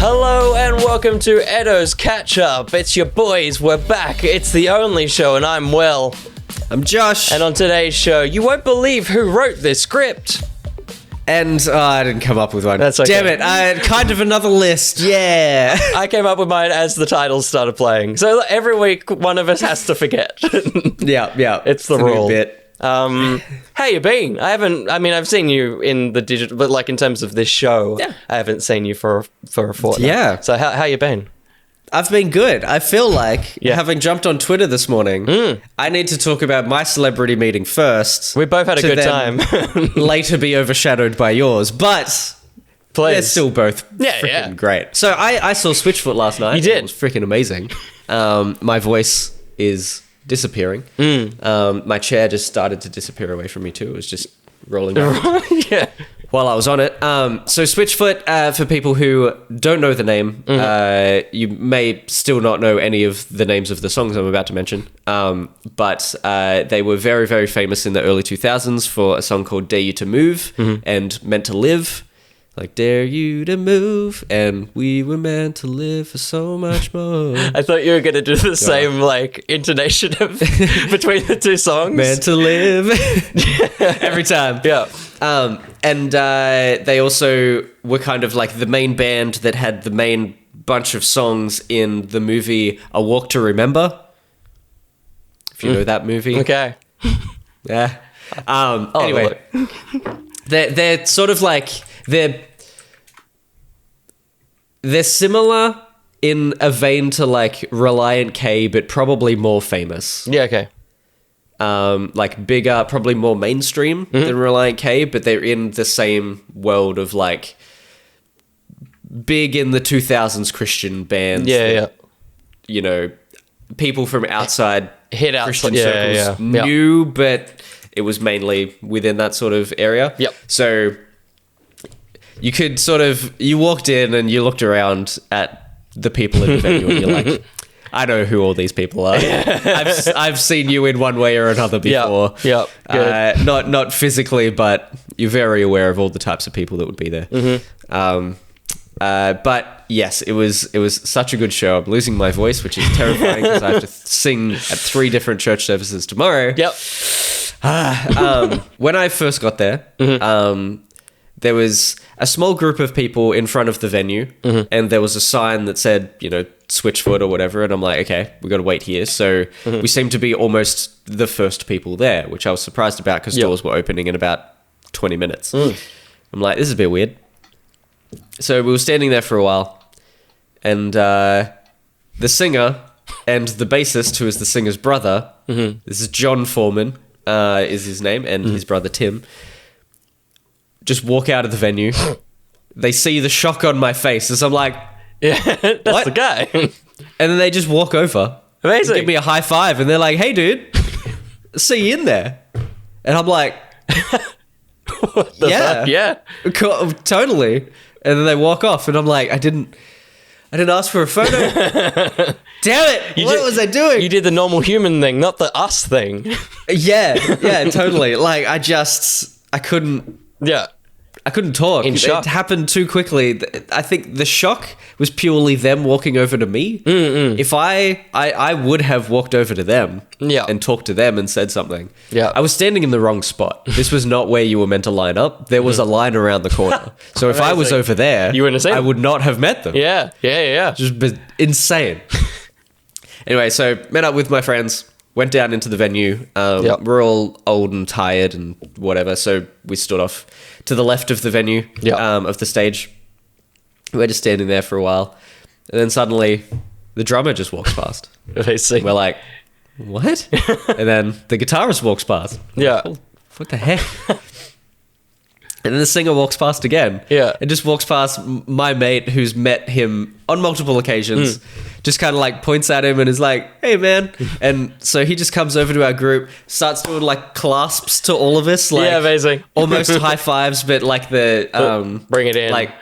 Hello and welcome to ETTO's Catch Up. It's your boys, we're back. It's the only show and I'm Will. I'm Josh. And on today's show, you won't believe who wrote this script. And I didn't come up with one. That's okay. Damn it, I had kind of another list, yeah. I came up with mine as the titles started playing. So every week, one of us has to forget. Yeah. It's the rule. Bit. How you been? I've seen you in the digital, but like in terms of this show, Yeah. I haven't seen you for a fortnight. Yeah. So how you been? I've been good. I feel like, having jumped on Twitter this morning, I need to talk about my celebrity meeting first. We both had a good time. Later be overshadowed by yours, but Please. they're still both freaking great. So I saw Switchfoot last night. You did? It was freaking amazing. My voice is disappearing. My chair just started to disappear away from me too. It was just rolling down. Yeah. While I was on it. So Switchfoot, for people who don't know the name, you may still not know any of the names of the songs I'm about to mention, but they were very, very famous in the early 2000s for a song called Dare You to Move and Meant to Live. Like, dare you to move, and we were meant to live for so much more. I thought you were going to do the same, like, intonation of between the two songs. Meant to live. Every time. Yeah. And they also were kind of like the main band that had the main bunch of songs in the movie A Walk to Remember. If you know that movie. Okay. Yeah. Anyway, they're sort of like... They're similar in a vein to like Reliant K, but probably more famous. Yeah, okay. Like bigger, probably more mainstream than Reliant K, but they're in the same world of like big in the 2000s Christian bands. Yeah. You know, people from outside Hit out Christian circles knew, but it was mainly within that sort of area. Yep. So you could you walked in and you looked around at the people in the venue and you're like, I know who all these people are. I've seen you in one way or another before. Yep. Good. Not physically, but you're very aware of all the types of people that would be there. But yes, it was such a good show. I'm losing my voice, which is terrifying because I have to sing at 3 different church services tomorrow. Yep. When I first got there, there was a small group of people in front of the venue, and there was a sign that said, Switchfoot or whatever, and I'm like, okay, we got to wait here. So we seemed to be almost the first people there, which I was surprised about because doors were opening in about 20 minutes. I'm like, this is a bit weird. So we were standing there for a while, and the singer and the bassist, who is the singer's brother, this is John Foreman, is his name, and his brother Tim, just walk out of the venue. They see the shock on my face as I'm like, Yeah, that's what? the guy. And then they just walk over. Amazing. Give me a high five, and they're like, hey, dude, see you in there. And I'm like, What the fuck? Yeah. Totally. And then they walk off, and I'm like, I didn't ask for a photo. Damn it! What was I doing? You did the normal human thing, not the us thing. Yeah, totally. Like I couldn't. Yeah. I couldn't talk. In shock. It happened too quickly. I think the shock was purely them walking over to me. If I would have walked over to them and talked to them and said something. Yeah. I was standing in the wrong spot. This was not where you were meant to line up. There was a line around the corner. So if I was over there, you wouldn't have seen I them. would not have met them. Yeah. Just insane. Anyway, so met up with my friends, went down into the venue. We're all old and tired and whatever, so we stood off to the left of the venue, of the stage. We're just standing there for a while, and then suddenly the drummer just walks past. Amazing. We're like, what? And then the guitarist walks past. Yeah. Oh, what the heck? And then the singer walks past again. Yeah. And just walks past my mate who's met him on multiple occasions. Just kind of like points at him and is like, hey, man. And so he just comes over to our group, starts doing like clasps to all of us. Like, yeah, amazing. Almost high fives, but like the... bring it in. Like,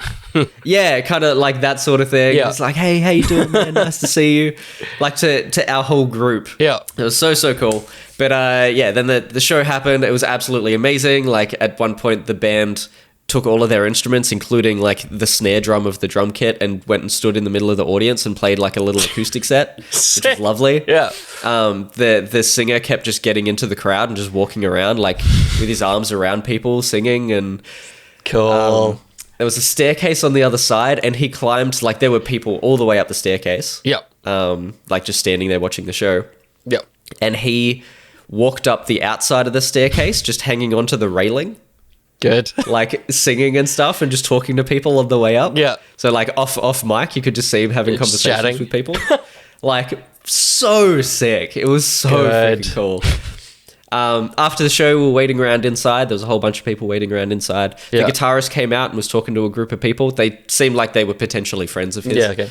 yeah, kind of like that sort of thing. Yeah. It's like, hey, how you doing, man? Nice to see you. Like to our whole group. Yeah. It was so cool. But yeah, then the show happened. It was absolutely amazing. Like at one point, the band took all of their instruments, including like the snare drum of the drum kit, and went and stood in the middle of the audience and played like a little acoustic set, which was lovely. Yeah. The singer kept just getting into the crowd and just walking around like with his arms around people singing, and Cool. there was a staircase on the other side, and he climbed, like there were people all the way up the staircase. Yep. Like just standing there watching the show. Yep. And he walked up the outside of the staircase, just hanging onto the railing, Good. like singing and stuff, and just talking to people on the way up. Yeah. So like off mic, you could just see him having Just conversations chatting. with people. Like so sick. It was so Good. freaking cool. After the show, we were waiting around inside. There was a whole bunch of people waiting around inside. Yeah. The guitarist came out and was talking to a group of people. They seemed like they were potentially friends of his. Yeah, okay.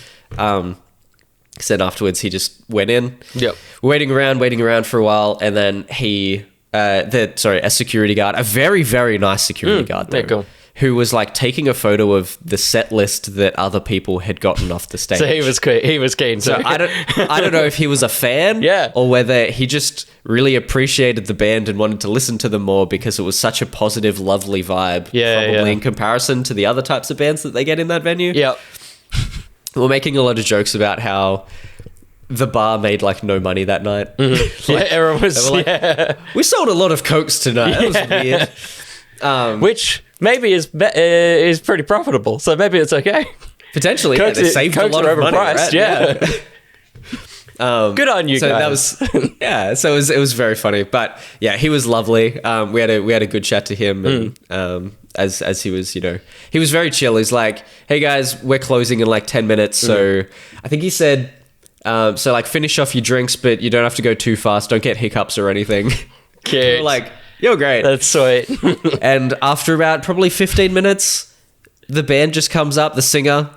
Then afterwards, he just went in. Yep. Waiting around for a while, and then he, a security guard, a very, very nice security guard, though, yeah, cool. who was like taking a photo of the set list that other people had gotten off the stage. So he was keen. So I don't know if he was a fan, Yeah. or whether he just really appreciated the band and wanted to listen to them more because it was such a positive, lovely vibe. Yeah, probably yeah. in comparison to the other types of bands that they get in that venue. Yep. We're making a lot of jokes about how the bar made like no money that night. Yeah, everyone was. they were like, Yeah. We sold a lot of Cokes tonight. That was weird. Which maybe is pretty profitable. So maybe it's okay. Potentially, yeah, Cokes they saved a Cokes lot are of money, overpriced, right? Yeah. Good on you So guys. that was so it was very funny. But yeah, he was lovely. We had a good chat to him, and as he was, he was very chill. He's like, "Hey guys, we're closing in like 10 minutes." So I think he said, "So like finish off your drinks, but you don't have to go too fast. Don't get hiccups or anything." Cute. We're like, "You're great." That's sweet. And after about probably 15 minutes, the band just comes up, the singer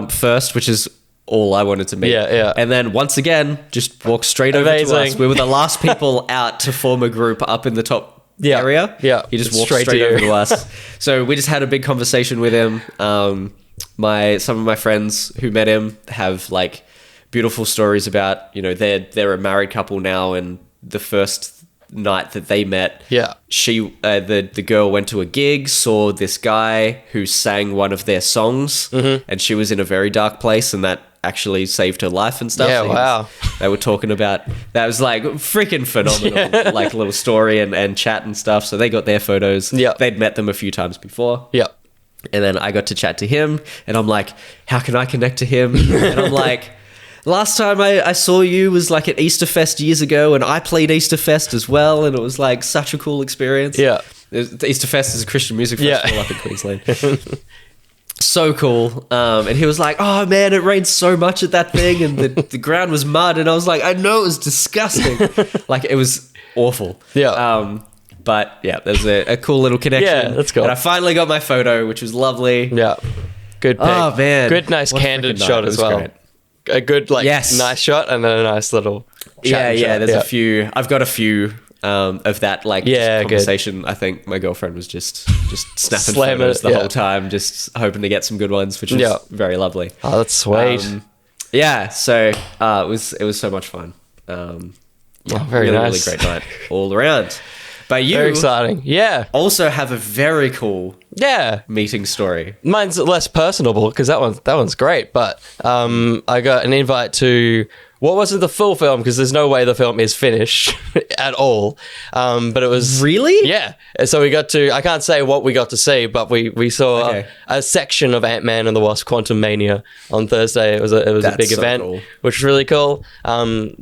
first, which is all I wanted to meet. Yeah. And then once again, just walk straight over to us. Amazing. We were the last people out to form a group up in the top Yeah. area. Yeah. He just walked Straight straight to over you. to us. So we just had a big conversation with him. Some of my friends who met him have like beautiful stories about, they're a married couple now, and the first night that they met, Yeah. she the girl went to a gig, saw this guy who sang one of their songs, and she was in a very dark place, and that actually saved her life and stuff. Yeah, So wow. they were talking about that. Was like freaking phenomenal, like little story and chat and stuff. So they got their photos. Yeah. They'd met them a few times before. Yep. And then I got to chat to him, and I'm like, how can I connect to him? And I'm like, last time I saw you was like at Easterfest years ago, and I played Easterfest as well, and it was like such a cool experience. Yeah. Easterfest is a Christian music Yeah. festival up in Queensland. So cool. And he was like, oh man, it rained so much at that thing, and the ground was mud, and I was like, I know, it was disgusting. Like, it was awful. Yeah. But yeah, there's a cool little connection. Yeah, that's cool. And I finally got my photo, which was lovely. Yeah. Good pick. Oh, man. Good, nice, What a candid freaking night. shot It as was well. great. A good, Yes. nice shot, and then a nice little chat Yeah, shot. there's a few. I've got a few of that, like, Yeah, just good. conversation. I think my girlfriend was just snapping Slam photos it, the yeah. whole time, just hoping to get some good ones, which was Yeah. very lovely. Oh, that's sweet. Yeah, so it was so much fun. Very really, nice. really great night all around. But you Very exciting. Yeah. also have a very cool Yeah. meeting story. Mine's less personable because that one's great. But I got an invite to, what wasn't the full film, because there's no way the film is finished at all. But it was Really? Yeah. So we got to, I can't say what we got to see, but we saw Okay. a section of Ant-Man and the Wasp: Quantum Mania on Thursday. It was a That's big so event, cool. which was really cool. Some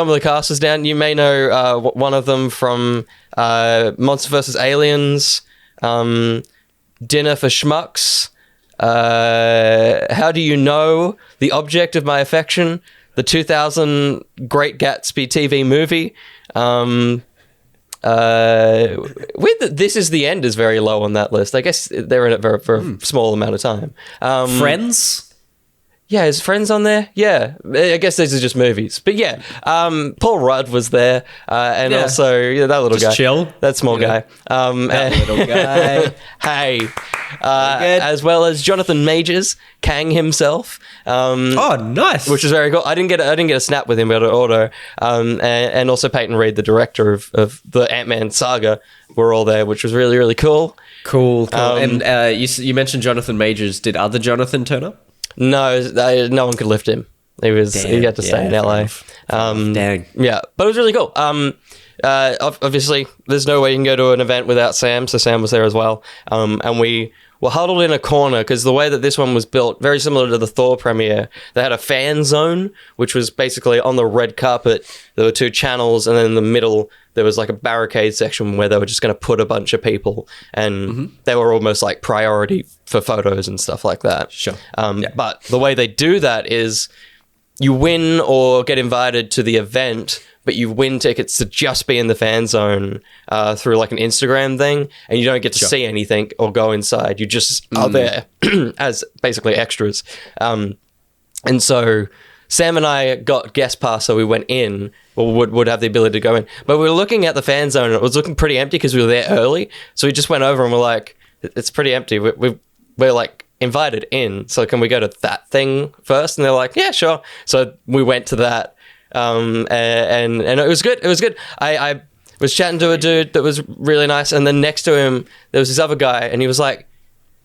of the cast was down. You may know one of them from Monster vs. Aliens, Dinner for Schmucks, How Do You Know? The Object of My Affection, the 2000 Great Gatsby TV movie. This Is the End is very low on that list. I guess they're in it for a small amount of time. Friends? Yeah, is Friends on there? Yeah, I guess these are just movies. But yeah, Paul Rudd was there, and Yeah. also that little Just guy, chill, that small guy. That little guy. Hey, as well as Jonathan Majors, Kang himself. Oh, nice. Which is very cool. I didn't get a snap with him, but an auto. And also Peyton Reed, the director of the Ant-Man saga, were all there, which was really, really cool. Cool. And you mentioned Jonathan Majors. Did other Jonathan turn up? No, no one could lift him. He had to stay in LA. Dang. Yeah, but it was really cool. Obviously, there's no way you can go to an event without Sam, so Sam was there as well. And we were huddled in a corner because the way that this one was built, very similar to the Thor premiere, they had a fan zone, which was basically on the red carpet. There were 2 channels, and then in the middle, there was like a barricade section where they were just going to put a bunch of people, and they were almost like priority for photos and stuff like that. Sure. But the way they do that is you win or get invited to the event, but you win tickets to just be in the fan zone through like an Instagram thing, and you don't get to see anything or go inside. You just are there as basically extras. And so Sam and I got guest pass, so we went in, or would have the ability to go in. But we were looking at the fan zone, and it was looking pretty empty because we were there early. So we just went over and we're like, it's pretty empty. We're like invited in, so can we go to that thing first? And they're like, yeah, sure. So we went to that. And it was good. It was good. I was chatting to a dude that was really nice, and then next to him there was this other guy, and he was like,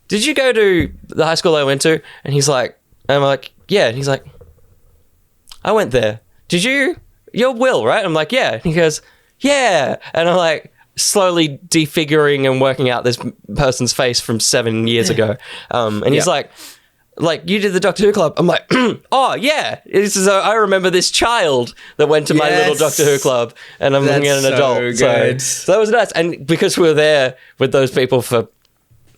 "Did you go to the high school I went to?" And he's like, "I'm like, yeah." And he's like, "I went there. Did you? You're Will, right?" I'm like, "Yeah." And he goes, "Yeah." And I'm like, slowly defiguring and working out this person's face from 7 years ago. And he's like, you did the Doctor Who club. I'm like, oh yeah. I remember this child that went to my little Doctor Who club, and I'm looking at an adult. Good. So that was nice. And because we were there with those people for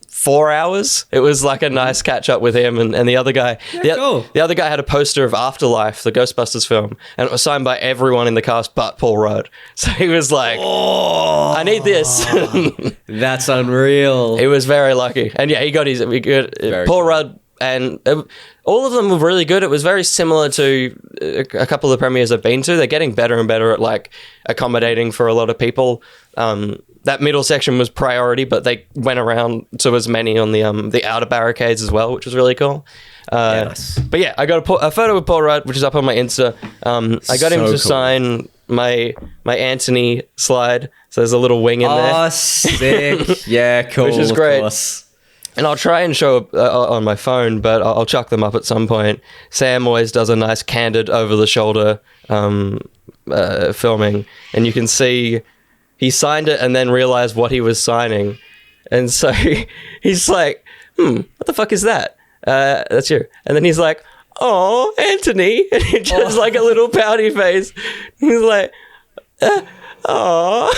4 hours, it was like a nice catch up with him and the other guy. The other guy had a poster of Afterlife, the Ghostbusters film, and it was signed by everyone in the cast but Paul Rudd. So he was like, I need this. That's unreal. He was very lucky. And yeah, he got his Paul Rudd. And all of them were really good. It was very similar to a couple of the premieres I've been to. They're getting better and better at like accommodating for a lot of people. That middle section was priority, but they went around to as many on the outer barricades as well, which was really cool. Nice. But yeah, I got a photo with Paul Rudd, which is up on my Insta. I got him to sign my Anthony slide, so there's a little wing in there. Oh, sick. Yeah, cool. Which is great. Of course. And I'll try and show on my phone, but I'll chuck them up at some point. Sam always does a nice candid over-the-shoulder filming, and you can see he signed it and then realized what he was signing. And so he's like, what the fuck is that? That's you. And then he's like, oh, Anthony. And he just like a little pouty face. He's like, oh,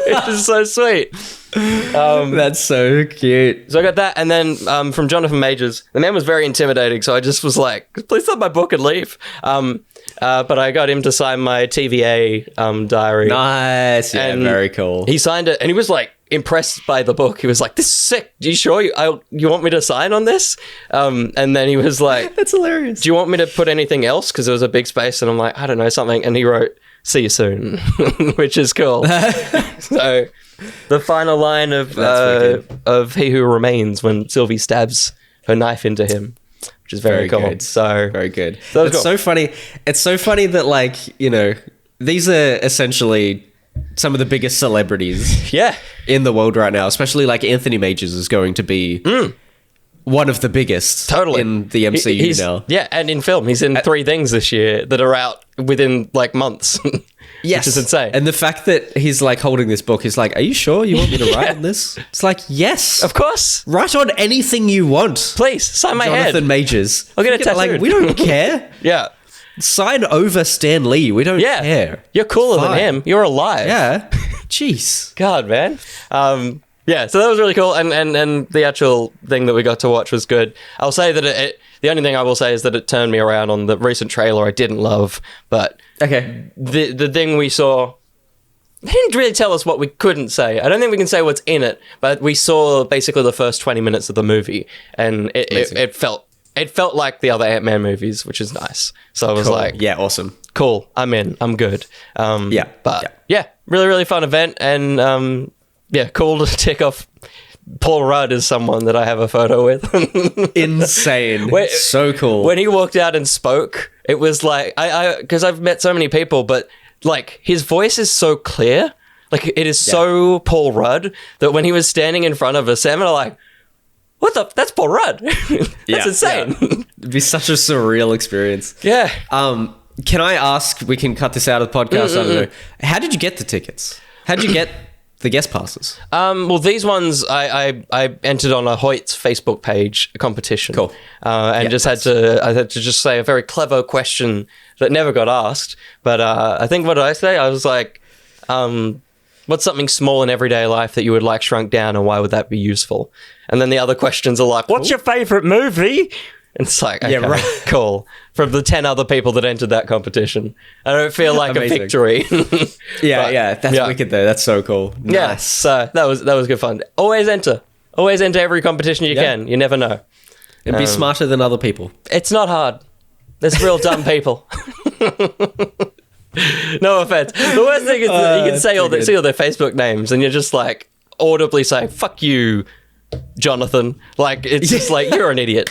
which is so sweet. That's so cute. So I got that, and then from Jonathan Majors, the man was very intimidating, so I just was like, please sign my book and leave. But I got him to sign my TVA diary. Nice. Yeah, and very cool. He signed it, and he was like impressed by the book. He was like, this is sick. Are you sure you want me to sign on this? And then he was like, that's hilarious. Do you want me to put anything else? Because there was a big space, and I'm like, I don't know, something. And he wrote, see you soon, which is cool. So the final line of He Who Remains when Sylvie stabs her knife into him, which is very cool. Good. So very good. So it's so funny. It's so funny that, like, you know, these are essentially some of the biggest celebrities in the world right now, especially like Anthony Majors is going to be one of the biggest in the MCU now. Yeah, and in film. He's in 3 things this year that are out within like months. Yes. Which is insane. And the fact that he's like holding this book, he's like, are you sure you want me to write on this? It's like, yes. Of course. Write on anything you want. Please, sign my head. Jonathan Majors. I'll get a tattoo. Like, we don't care. Yeah. Sign over Stan Lee. We don't care. You're cooler than him. You're alive. Yeah. Jeez. God, man. Yeah, so that was really cool, and the actual thing that we got to watch was good. I'll say that the only thing I will say is that it turned me around on the recent trailer I didn't love, but the thing we saw, they didn't really tell us what we couldn't say. I don't think we can say what's in it, but we saw basically the first 20 minutes of the movie, and it felt like the other Ant-Man movies, which is nice. So I was like, yeah, awesome. Cool, I'm in, I'm good. Really, really fun event, and yeah, cool to tick off Paul Rudd is someone that I have a photo with. Insane. So cool. When he walked out and spoke, it was like, because I've met so many people, but like his voice is so clear. Like it is so Paul Rudd that when he was standing in front of us, Sam and I like, what the? That's Paul Rudd. That's insane. Yeah. It'd be such a surreal experience. Yeah. Can I ask, we can cut this out of the podcast, I don't know. How did you get the tickets? How did you get the guest passes? Well, these ones I entered on a Hoyt's Facebook page competition. Cool. And I had to just say a very clever question that never got asked. But I think, what did I say? I was like, what's something small in everyday life that you would like shrunk down, and why would that be useful? And then the other questions are like, what's your favorite movie? And it's like, okay, cool. From the 10 other people that entered that competition, I don't feel like a victory. That's wicked though. That's so cool. Nice. Yeah, so that was good fun. Always enter every competition you can. You never know. And be smarter than other people. It's not hard. There's real dumb people. No offense. The worst thing is that you can see all their Facebook names, and you're just like audibly saying, "Fuck you, Jonathan." Like, it's just like, you're an idiot.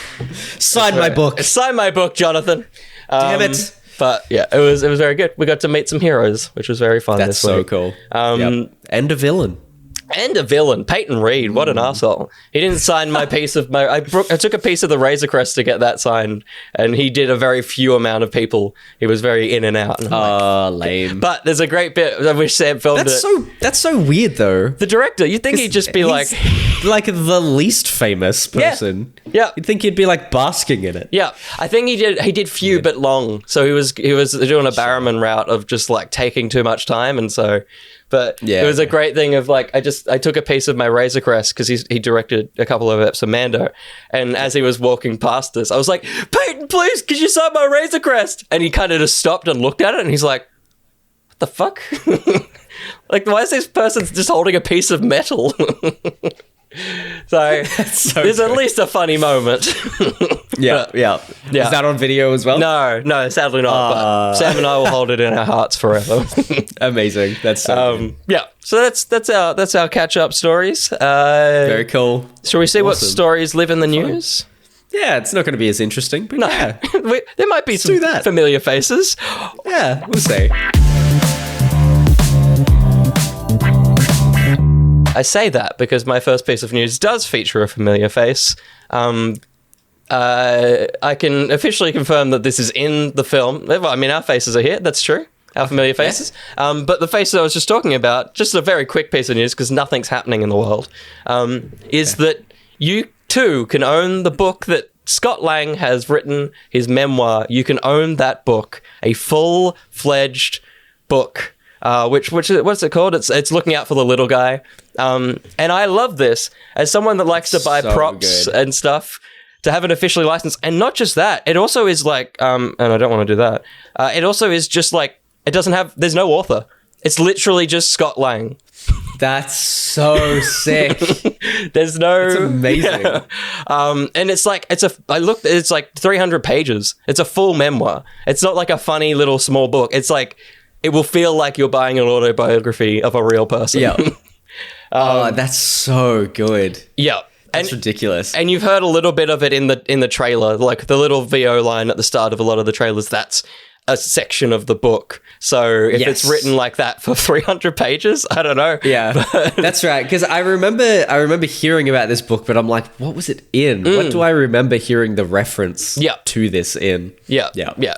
Sign my book. Sign my book, Jonathan. Damn it. But yeah, it was very good. We got to meet some heroes, which was very fun. That's so cool. And a villain. And a villain, Peyton Reed. What an arsehole. He didn't sign my piece of my... I took a piece of the Razor Crest to get that signed, and he did a very few amount of people. He was very in and out. And lame. But there's a great bit, I wish Sam filmed it. That's so weird, though. The director, you'd think he'd just be like the least famous person. Yeah. You'd think he'd be like basking in it. Yeah. I think he did few but long. So he was doing a Barrowman route of just like taking too much time, and so... But it was a great thing of like, I took a piece of my Razor Crest because he directed a couple of episodes of Mando, and as he was walking past us, I was like, Peyton, please, could you sign my Razor Crest? And he kind of just stopped and looked at it, and he's like, what the fuck? Like, why is this person just holding a piece of metal? So there's at least a funny moment. Yeah. Is that on video as well? No, sadly not. But Sam and I will hold it in our hearts forever. Amazing. That's so good. Yeah. So that's our catch up stories. Very cool. Shall we see what stories live in the news? Yeah, it's not going to be as interesting, but yeah. There might be some familiar faces. Yeah, we'll see. I say that because my first piece of news does feature a familiar face. I can officially confirm that this is in the film. Well, I mean, our faces are here. That's true. Our familiar faces. Yeah. But the faces I was just talking about, just a very quick piece of news because nothing's happening in the world, is that you too can own the book that Scott Lang has written, his memoir. You can own that book, a full-fledged book. What's it called? It's Looking Out for the Little Guy. And I love this as someone that likes to buy props and stuff, to have an officially licensed. And not just that, it also is like, and I don't want to do that. It also is just like, there's no author. It's literally just Scott Lang. That's so sick. There's no... It's amazing. Yeah. And it's like, it's like 300 pages. It's a full memoir. It's not like a funny little small book. It's like, it will feel like you're buying an autobiography of a real person. Yeah. That's so good. Yeah. That's ridiculous. And you've heard a little bit of it in the trailer, like the little VO line at the start of a lot of the trailers. That's a section of the book. So if it's written like that for 300 pages, I don't know. Yeah, that's right. Because I remember hearing about this book, but I'm like, what was it in? What do I remember hearing the reference to this in? Yeah.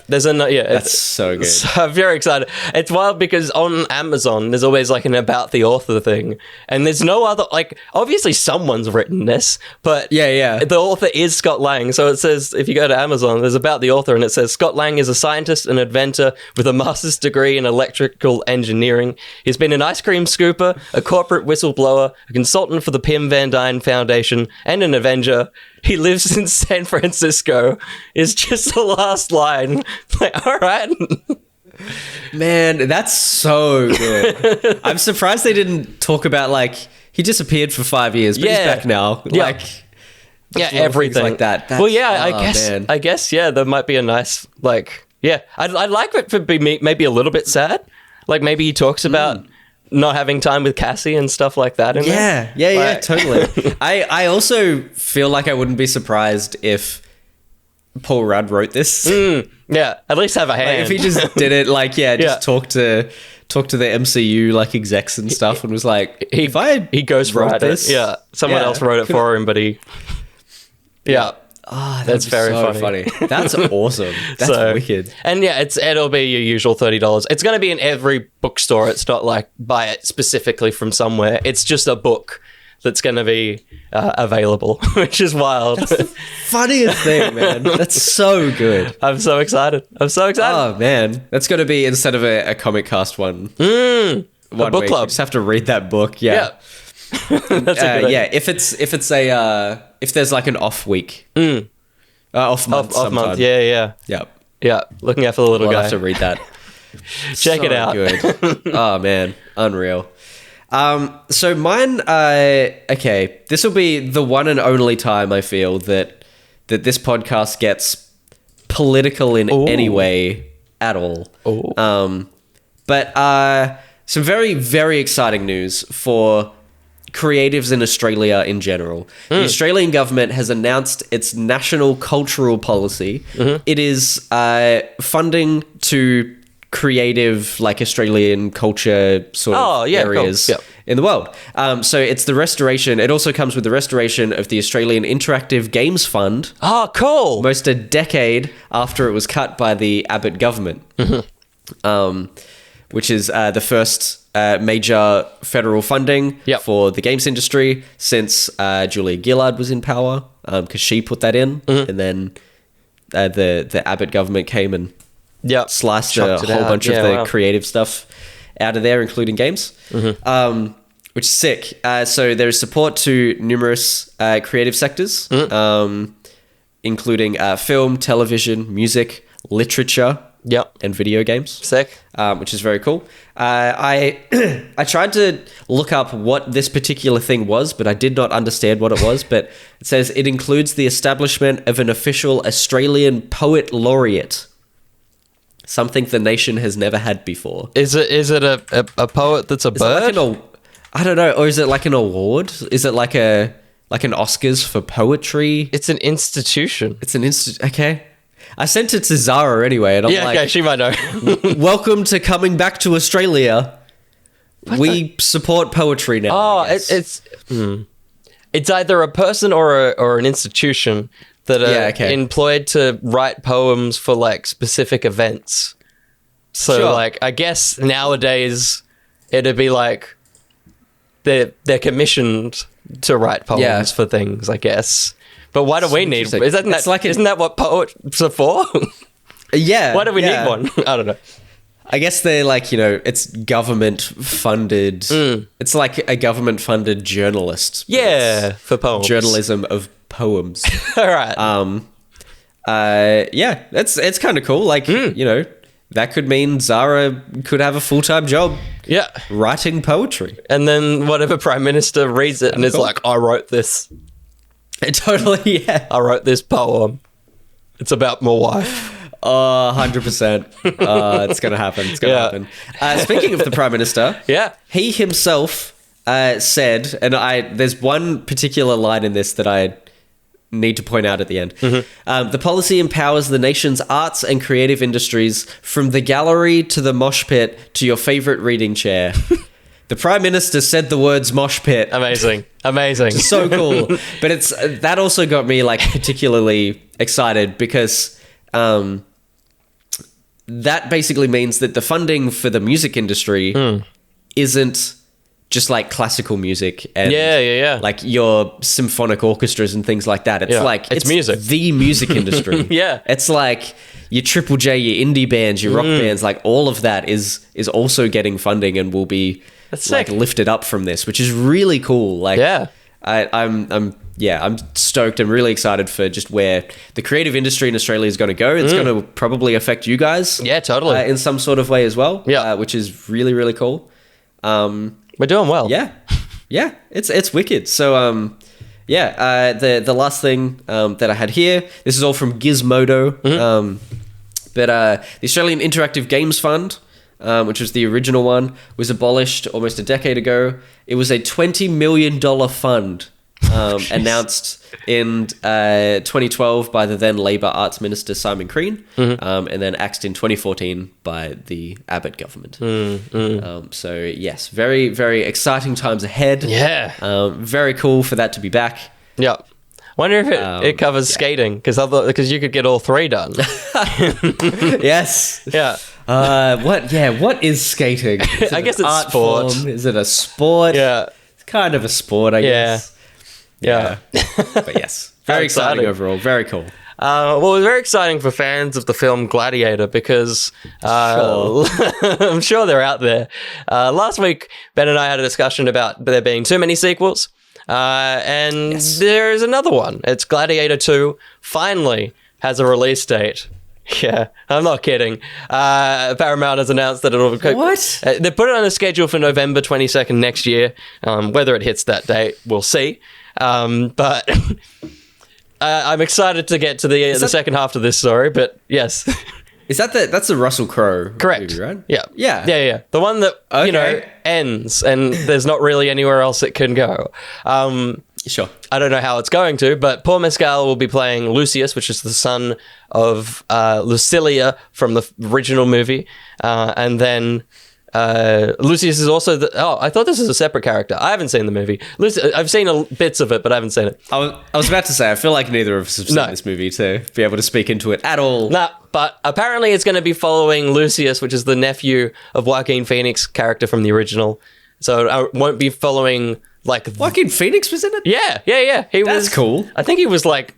There's that's so good. So I'm very excited. It's wild because on Amazon, there's always like an about the author thing. And there's no other, like, obviously someone's written this, but the author is Scott Lang. So it says, if you go to Amazon, there's about the author and it says, Scott Lang is a scientist and inventor with a master's degree in electrical engineering. He's been an ice cream scooper, a corporate whistleblower, a consultant for the Pim Van Dyne Foundation, and an Avenger. He lives in San Francisco, is just the last line. Like, all right. Man, that's so good. I'm surprised they didn't talk about, like, he disappeared for 5 years, but he's back now. Like, everything like that. Well, I guess, there might be a nice, like, I'd like it to be maybe a little bit sad. Like, maybe he talks about not having time with Cassie and stuff like that. Yeah, totally. I also feel like I wouldn't be surprised if Paul Rudd wrote this. Yeah, at least have a hand. If he just did it, just talk to the MCU execs and stuff, and was like, he ghostwrote this. Yeah, someone else wrote it for him, but he. Yeah. Oh, that's very so funny. That's awesome. That's wicked. And yeah, it'll be your usual $30. It's going to be in every bookstore. It's not like buy it specifically from somewhere. It's just a book that's going to be available, which is wild. That's the funniest thing, man. That's so good. I'm so excited. Oh, man. That's going to be, instead of a Comic Cast one. A book week, club. You just have to read that book. Yeah. That's a good idea. If there's like an off week. Off month. Off month. Yeah. Yeah. Looking out for the little guy. I'll have to read that. Check it out. Good. Oh, man. Unreal. So mine, okay, this will be the one and only time I feel that this podcast gets political in any way at all. But some very, very exciting news for creatives in Australia in general. The Australian government has announced its national cultural policy. It is funding to creative Australian culture sort of areas in the world. So it's the restoration. It also comes with the restoration of the Australian Interactive Games Fund. Oh, cool. Almost a decade after it was cut by the Abbott government. Which is the first major federal funding for the games industry since Julia Gillard was in power, because she put that in, and then the Abbott government came and sliced Chucked a whole bunch of the creative stuff out of there, including games, which is sick. So there is support to numerous creative sectors, including film, television, music, literature, and video games. Sick. Which is very cool. I tried to look up what this particular thing was, but I did not understand what it was. But it says it includes the establishment of an official Australian Poet Laureate. Something the nation has never had before. Is it a poet that's a bird? I don't know. Or is it like an award? Is it like an Oscars for poetry? It's an institution. It's an Okay. I sent it to Zara anyway, and I'm like, okay, she might know. Welcome to coming back to Australia. We support poetry now. Oh, it's either a person or an institution that are employed to write poems for specific events. So I guess nowadays it'd be they're commissioned to write poems for things, I guess. But why do we need? Isn't that what poets are for? Yeah. Why do we need one? I don't know. I guess they're it's government funded. It's like a government funded journalist. Yeah, for poems. Journalism of poems. All right. It's kind of cool. That could mean Zara could have a full-time job. Yeah. Writing poetry. And then whatever prime minister reads it and is like, I wrote this. Totally, yeah. I wrote this poem. It's about my wife. 100%. It's going to happen. It's going to happen. Speaking of the Prime Minister, he himself said, and there's one particular line in this that I need to point out at the end. The policy empowers the nation's arts and creative industries from the gallery to the mosh pit to your favorite reading chair. The Prime Minister said the words mosh pit. Amazing. So cool. But that also got me particularly excited because that basically means that the funding for the music industry isn't just classical music and your symphonic orchestras and things like that. It's music. The music industry. It's your Triple J, your indie bands, your rock bands, all of that is also getting funding and will be lifted up from this, which is really cool. I'm stoked. I'm really excited for just where the creative industry in Australia is going to go. It's going to probably affect you guys. Yeah, totally. In some sort of way as well. Yeah. Which is really, really cool. We're doing well. Yeah. Yeah. It's wicked. So, the last thing that I had here, this is all from Gizmodo. But the Australian Interactive Games Fund which was the original one, was abolished almost a decade ago. It was a $20 million fund announced in 2012 by the then Labour Arts Minister Simon Crean, and then axed in 2014 by the Abbott government. So yes, very, very exciting times ahead. Yeah. Very cool for that to be back. Yeah. Wonder if it covers skating, because you could get all three done. Yes. Yeah. What is skating? Is I guess it's art sport. form? Is it a sport? Yeah. It's kind of a sport, I guess. Yeah. But yes, very exciting overall. Very cool. Well, it was very exciting for fans of the film Gladiator because I'm sure they're out there. Last week, Ben and I had a discussion about there being too many sequels. And there is another one. It's Gladiator 2 finally has a release date. Yeah, I'm not kidding. Paramount has announced that it'll... What? They put it on a schedule for November 22nd next year. Whether it hits that date, we'll see. But I'm excited to get to the second half of this story, but yes. Is that's the Russell Crowe Correct. movie, right? Yeah. Yeah. The one that, ends and there's not really anywhere else it can go. Sure. I don't know how it's going to, but Paul Mescal will be playing Lucius, which is the son of Lucilia from the original movie. And then Lucius is also I thought this was a separate character. I haven't seen the movie. I've seen bits of it, but I haven't seen it. I was about to say, I feel like neither of us have seen this movie to be able to speak into it at all. Nah, but apparently it's going to be following Lucius, which is the nephew of Joaquin Phoenix character from the original. So it won't be following Joaquin Phoenix was in it? Yeah. That's cool. I think he was like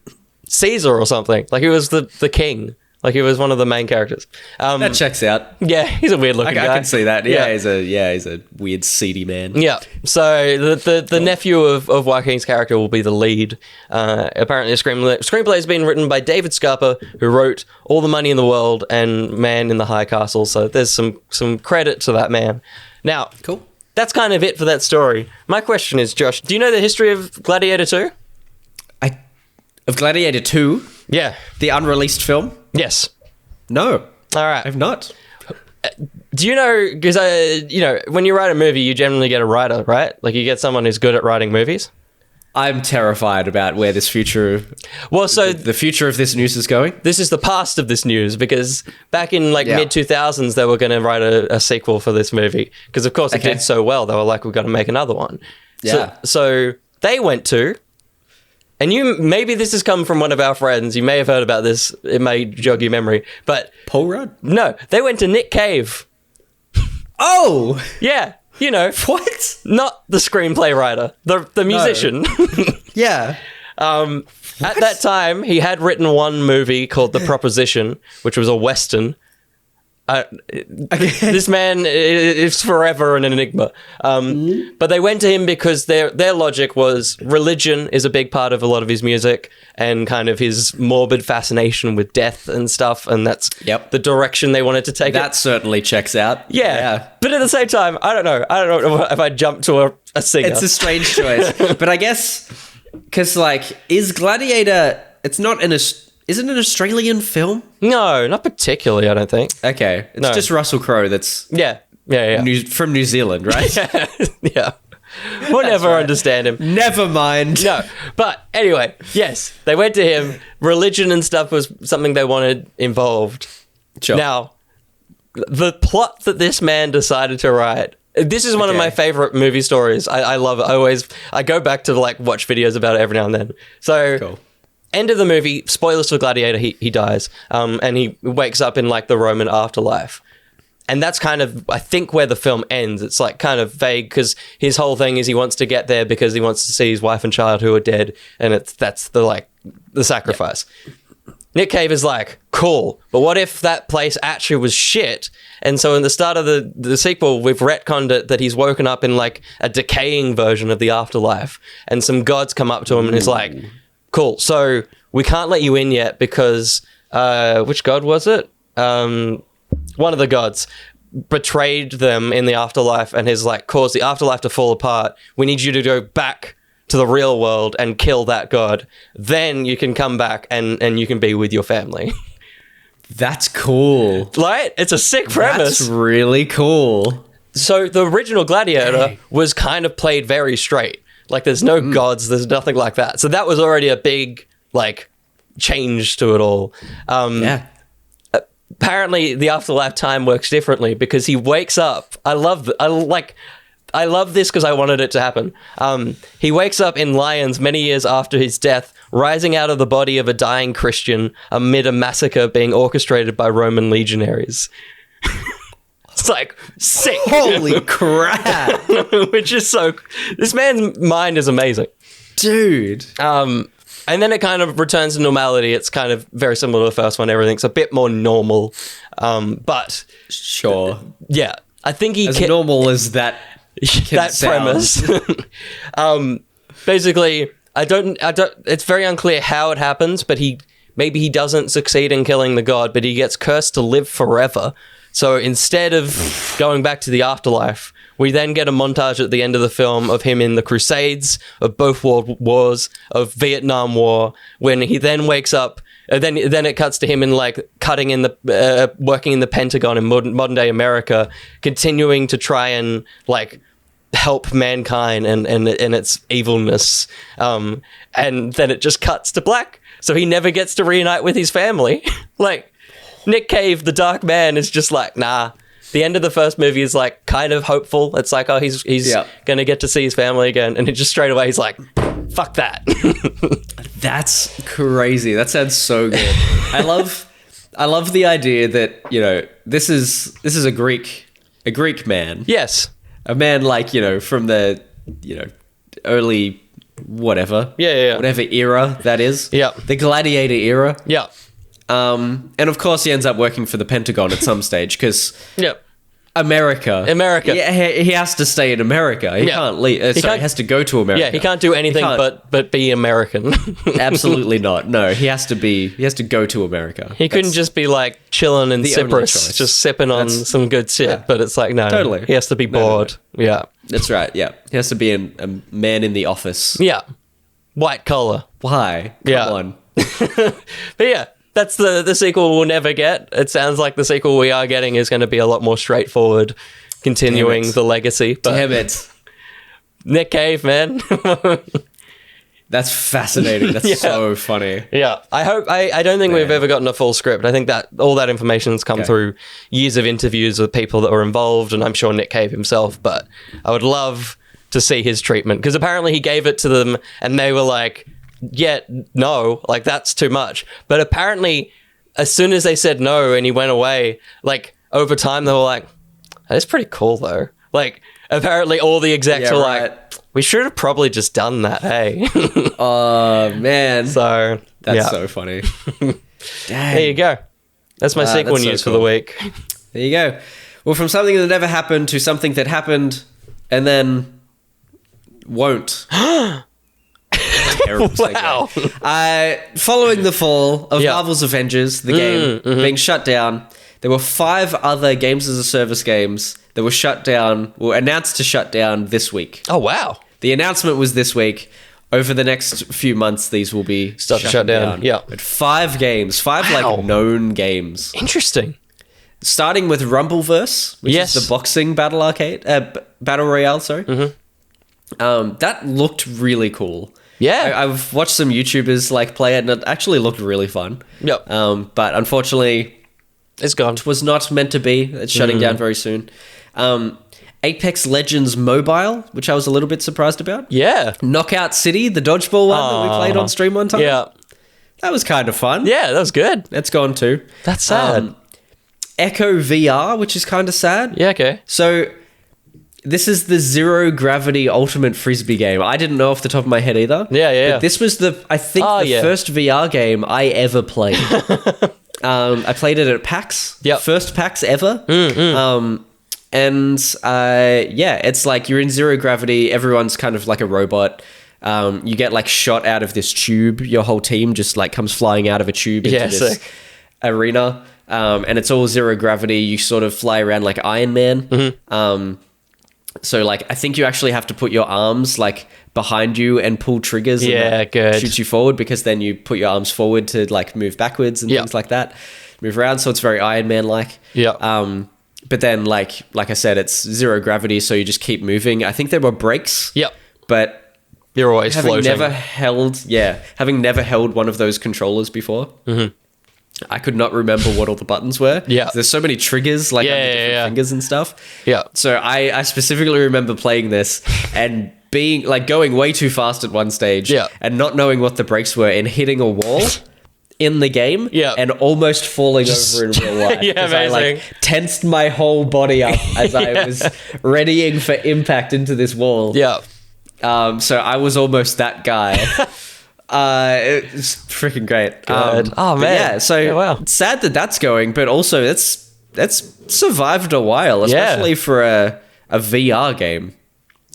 Caesar or something. Like he was the king. Like he was one of the main characters. That checks out. Yeah, he's a weird looking guy. I can see that. Yeah, he's a weird seedy man. Yeah. So the nephew of Joaquin's character will be the lead. Apparently, the screenplay has been written by David Scarpa, who wrote All the Money in the World and Man in the High Castle. So there's some credit to that man. Now, cool. That's kind of it for that story. My question is, Josh, do you know the history of Gladiator 2? Of Gladiator 2? Yeah. The unreleased film? Yes. No. All right. I've not. Do you know, because, when you write a movie, you generally get a writer, right? Like you get someone who's good at writing movies. I'm terrified about where this future... Well, so... The future of this news is going? This is the past of this news, because back in mid-2000s, they were going to write a sequel for this movie. Because, of course, it did so well. They were like, we've got to make another one. Yeah. So they went to... And maybe this has come from one of our friends. You may have heard about this. It may jog your memory. But... Paul Rudd? No. They went to Nick Cave. Oh! Yeah. What? Not the screenplay writer. The musician. Yeah. At that time, he had written one movie called The Proposition, which was a Western. This man is forever an enigma. But they went to him because their logic was religion is a big part of a lot of his music and kind of his morbid fascination with death and stuff. And that's the direction they wanted to take That certainly checks out. Yeah. But at the same time, I don't know if I jumped to a singer. It's a strange choice. But I guess, because is Gladiator, is it an Australian film? No, not particularly, I don't think. Okay. It's just Russell Crowe that's... Yeah. from New Zealand, right? Yeah. We'll never understand him. Never mind. No. But anyway, yes, they went to him. Religion and stuff was something they wanted involved. Sure. Now, the plot that this man decided to write... This is one of my favorite movie stories. I love it. I go back to watch videos about it every now and then. So... Cool. End of the movie, spoilers for Gladiator, he dies, and he wakes up in the Roman afterlife. And that's kind of, I think, where the film ends. It's kind of vague because his whole thing is he wants to get there because he wants to see his wife and child who are dead, and that's the sacrifice. Yep. Nick Cave is cool, but what if that place actually was shit? And so in the start of the sequel, we've retconned it that he's woken up in a decaying version of the afterlife, and some gods come up to him and he's like, cool, so we can't let you in yet because, which god was it? One of the gods betrayed them in the afterlife and has caused the afterlife to fall apart. We need you to go back to the real world and kill that god. Then you can come back and you can be with your family. That's cool. Right? It's a sick premise. That's really cool. So the original Gladiator was kind of played very straight. Like, there's no gods, there's nothing like that. So that was already a big, like, change to it all. Apparently, the afterlife time works differently because he wakes up. I love this because I wanted it to happen. He wakes up in Lyons many years after his death, rising out of the body of a dying Christian amid a massacre being orchestrated by Roman legionaries. It's like, sick. Holy crap. Which is so... This man's mind is amazing. Dude. And then it kind of returns to normality. It's kind of very similar to the first one. Everything's a bit more normal. But... Sure. Yeah. I think he... As normal as that that premise. Basically, I don't... It's very unclear how it happens, but maybe he doesn't succeed in killing the god, but he gets cursed to live forever. So instead of going back to the afterlife, we then get a montage at the end of the film of him in the Crusades, of both world wars, of Vietnam War, when he then wakes up. Then it cuts to him in like cutting in the working in the Pentagon in modern day America, continuing to try and like help mankind and its evilness. And then it just cuts to black, so he never gets to reunite with his family. Like, Nick Cave, the dark man, is just like, nah. The end of the first movie is like kind of hopeful. It's like, oh, he's gonna get to see his family again, and it just straight away he's like, fuck that. That's crazy. That sounds so good. I love the idea that, you know, this is a Greek man. Yes. A man like, you know, from the, you know, early whatever. Yeah. Whatever era that is. Yeah. The Gladiator era. Yeah. And of course he ends up working for the Pentagon at some stage because America. Yeah, he has to stay in America. He can't leave. He has to go to America. Yeah, he can't do anything but be American. Absolutely not. No, he has to go to America. He couldn't just be like chilling in Cyprus, just sipping on some good shit. Yeah. But it's like, no, totally. He has to be bored. No. Yeah. That's right. Yeah. He has to be a man in the office. Yeah. White collar. Why? Come on. But yeah. That's the sequel we'll never get. It sounds like the sequel we are getting is going to be a lot more straightforward, continuing the legacy. But damn it. Nick Cave, man. That's fascinating. That's so funny. Yeah. I don't think we've ever gotten a full script. I think that all that information's come through years of interviews with people that were involved, and I'm sure Nick Cave himself, but I would love to see his treatment, because apparently he gave it to them and they were like, yeah, no, like that's too much. But apparently, as soon as they said no and he went away, like over time they were like, that's pretty cool though. Like apparently all the execs were like, we should have probably just done that, hey. Oh man. So that's so funny. Dang. There you go. That's my sequel news for the week. There you go. Well, from something that never happened to something that happened and then won't. Wow. Following the fall of Marvel's Avengers, the game being shut down, there were 5 other games as a service games that were announced to shut down this week. Oh, wow. The announcement was this week. Over the next few months, these will be shut down. Yeah. But 5 games, 5 like known games. Interesting. Starting with Rumbleverse, which is the boxing battle royale, sorry. Mm-hmm. That looked really cool. Yeah, I've watched some YouTubers like play it, and it actually looked really fun. Yep. But unfortunately, it's gone. It was not meant to be. It's shutting down very soon. Apex Legends Mobile, which I was a little bit surprised about. Yeah. Knockout City, the dodgeball one that we played on stream one time. Yeah. That was kind of fun. Yeah, that was good. That's gone too. That's sad. Echo VR, which is kind of sad. Yeah, okay. So this is the Zero Gravity Ultimate Frisbee game. I didn't know off the top of my head either. Yeah. But this was the first VR game I ever played. I played it at PAX. Yep. First PAX ever. It's like you're in zero gravity. Everyone's kind of like a robot. You get like shot out of this tube. Your whole team just like comes flying out of a tube into this arena. And it's all zero gravity. You sort of fly around like Iron Man. So like I think you actually have to put your arms like behind you and pull triggers. And that good. shoots you forward, because then you put your arms forward to like move backwards and things like that. Move around, so it's very Iron Man-like. Yeah. But then, like I said, it's zero gravity, so you just keep moving. I think there were brakes. Yep. But you're always having floating. Having never held one of those controllers before, I could not remember what all the buttons were. Yeah. There's so many triggers, like under different fingers and stuff. Yeah. So I specifically remember playing this and being like going way too fast at one stage. Yeah. And not knowing what the brakes were and hitting a wall in the game. Yeah. And almost falling over in real life. Yeah, amazing. I like tensed my whole body up as I was readying for impact into this wall. Yeah. So I was almost that guy. It's freaking great. Good. Oh, man. Yeah, so wow. it's sad that that's going, but also that's survived a while, especially for a VR game.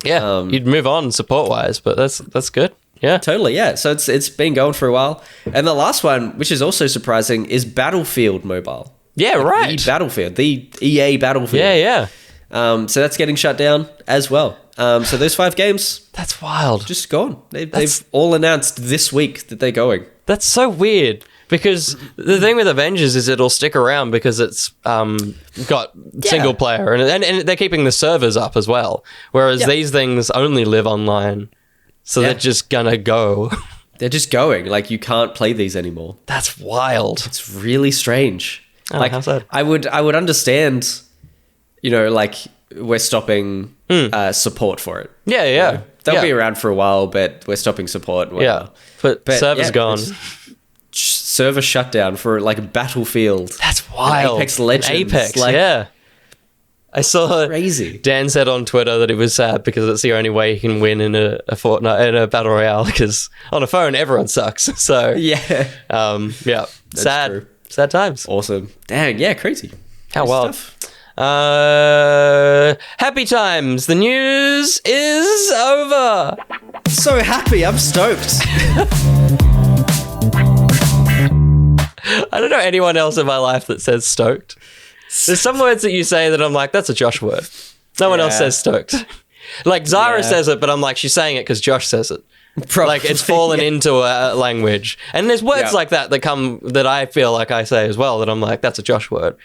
Yeah. You'd move on support-wise, but that's good. Yeah. Totally, yeah. So it's been going for a while. And the last one, which is also surprising, is Battlefield Mobile. Yeah, right. The Battlefield, the EA Battlefield. Yeah. So that's getting shut down as well. So those 5 games, That's wild. just gone. They've all announced this week that they're going. That's so weird, because the thing with Avengers is it'll stick around because it's got single player, and they're keeping the servers up as well, whereas these things only live online, so they're just gonna go. They're just going. Like, you can't play these anymore. That's wild. It's really strange. Oh, like, how sad. I would understand, like, we're stopping support for it. Yeah. They'll be around for a while, but we're stopping support. And Yeah, but server's gone. Server shutdown for like Battlefield. That's wild. Apex Legends. Apex, like, yeah. I saw crazy. Dan said on Twitter that it was sad because it's the only way you can win in a Fortnite, in a battle royale, because on a phone everyone sucks. So yeah, sad, true. sad times. Awesome. Dang, yeah, crazy. How wild. Happy times. The news is over. So happy. I'm stoked. I don't know anyone else in my life that says stoked. There's some words that you say that I'm like, that's a Josh word. No one else says stoked. Like Zara says it, but I'm like, she's saying it because Josh says it. Probably, like it's fallen into a language. And there's words like that that I feel like I say as well, that I'm like, that's a Josh word.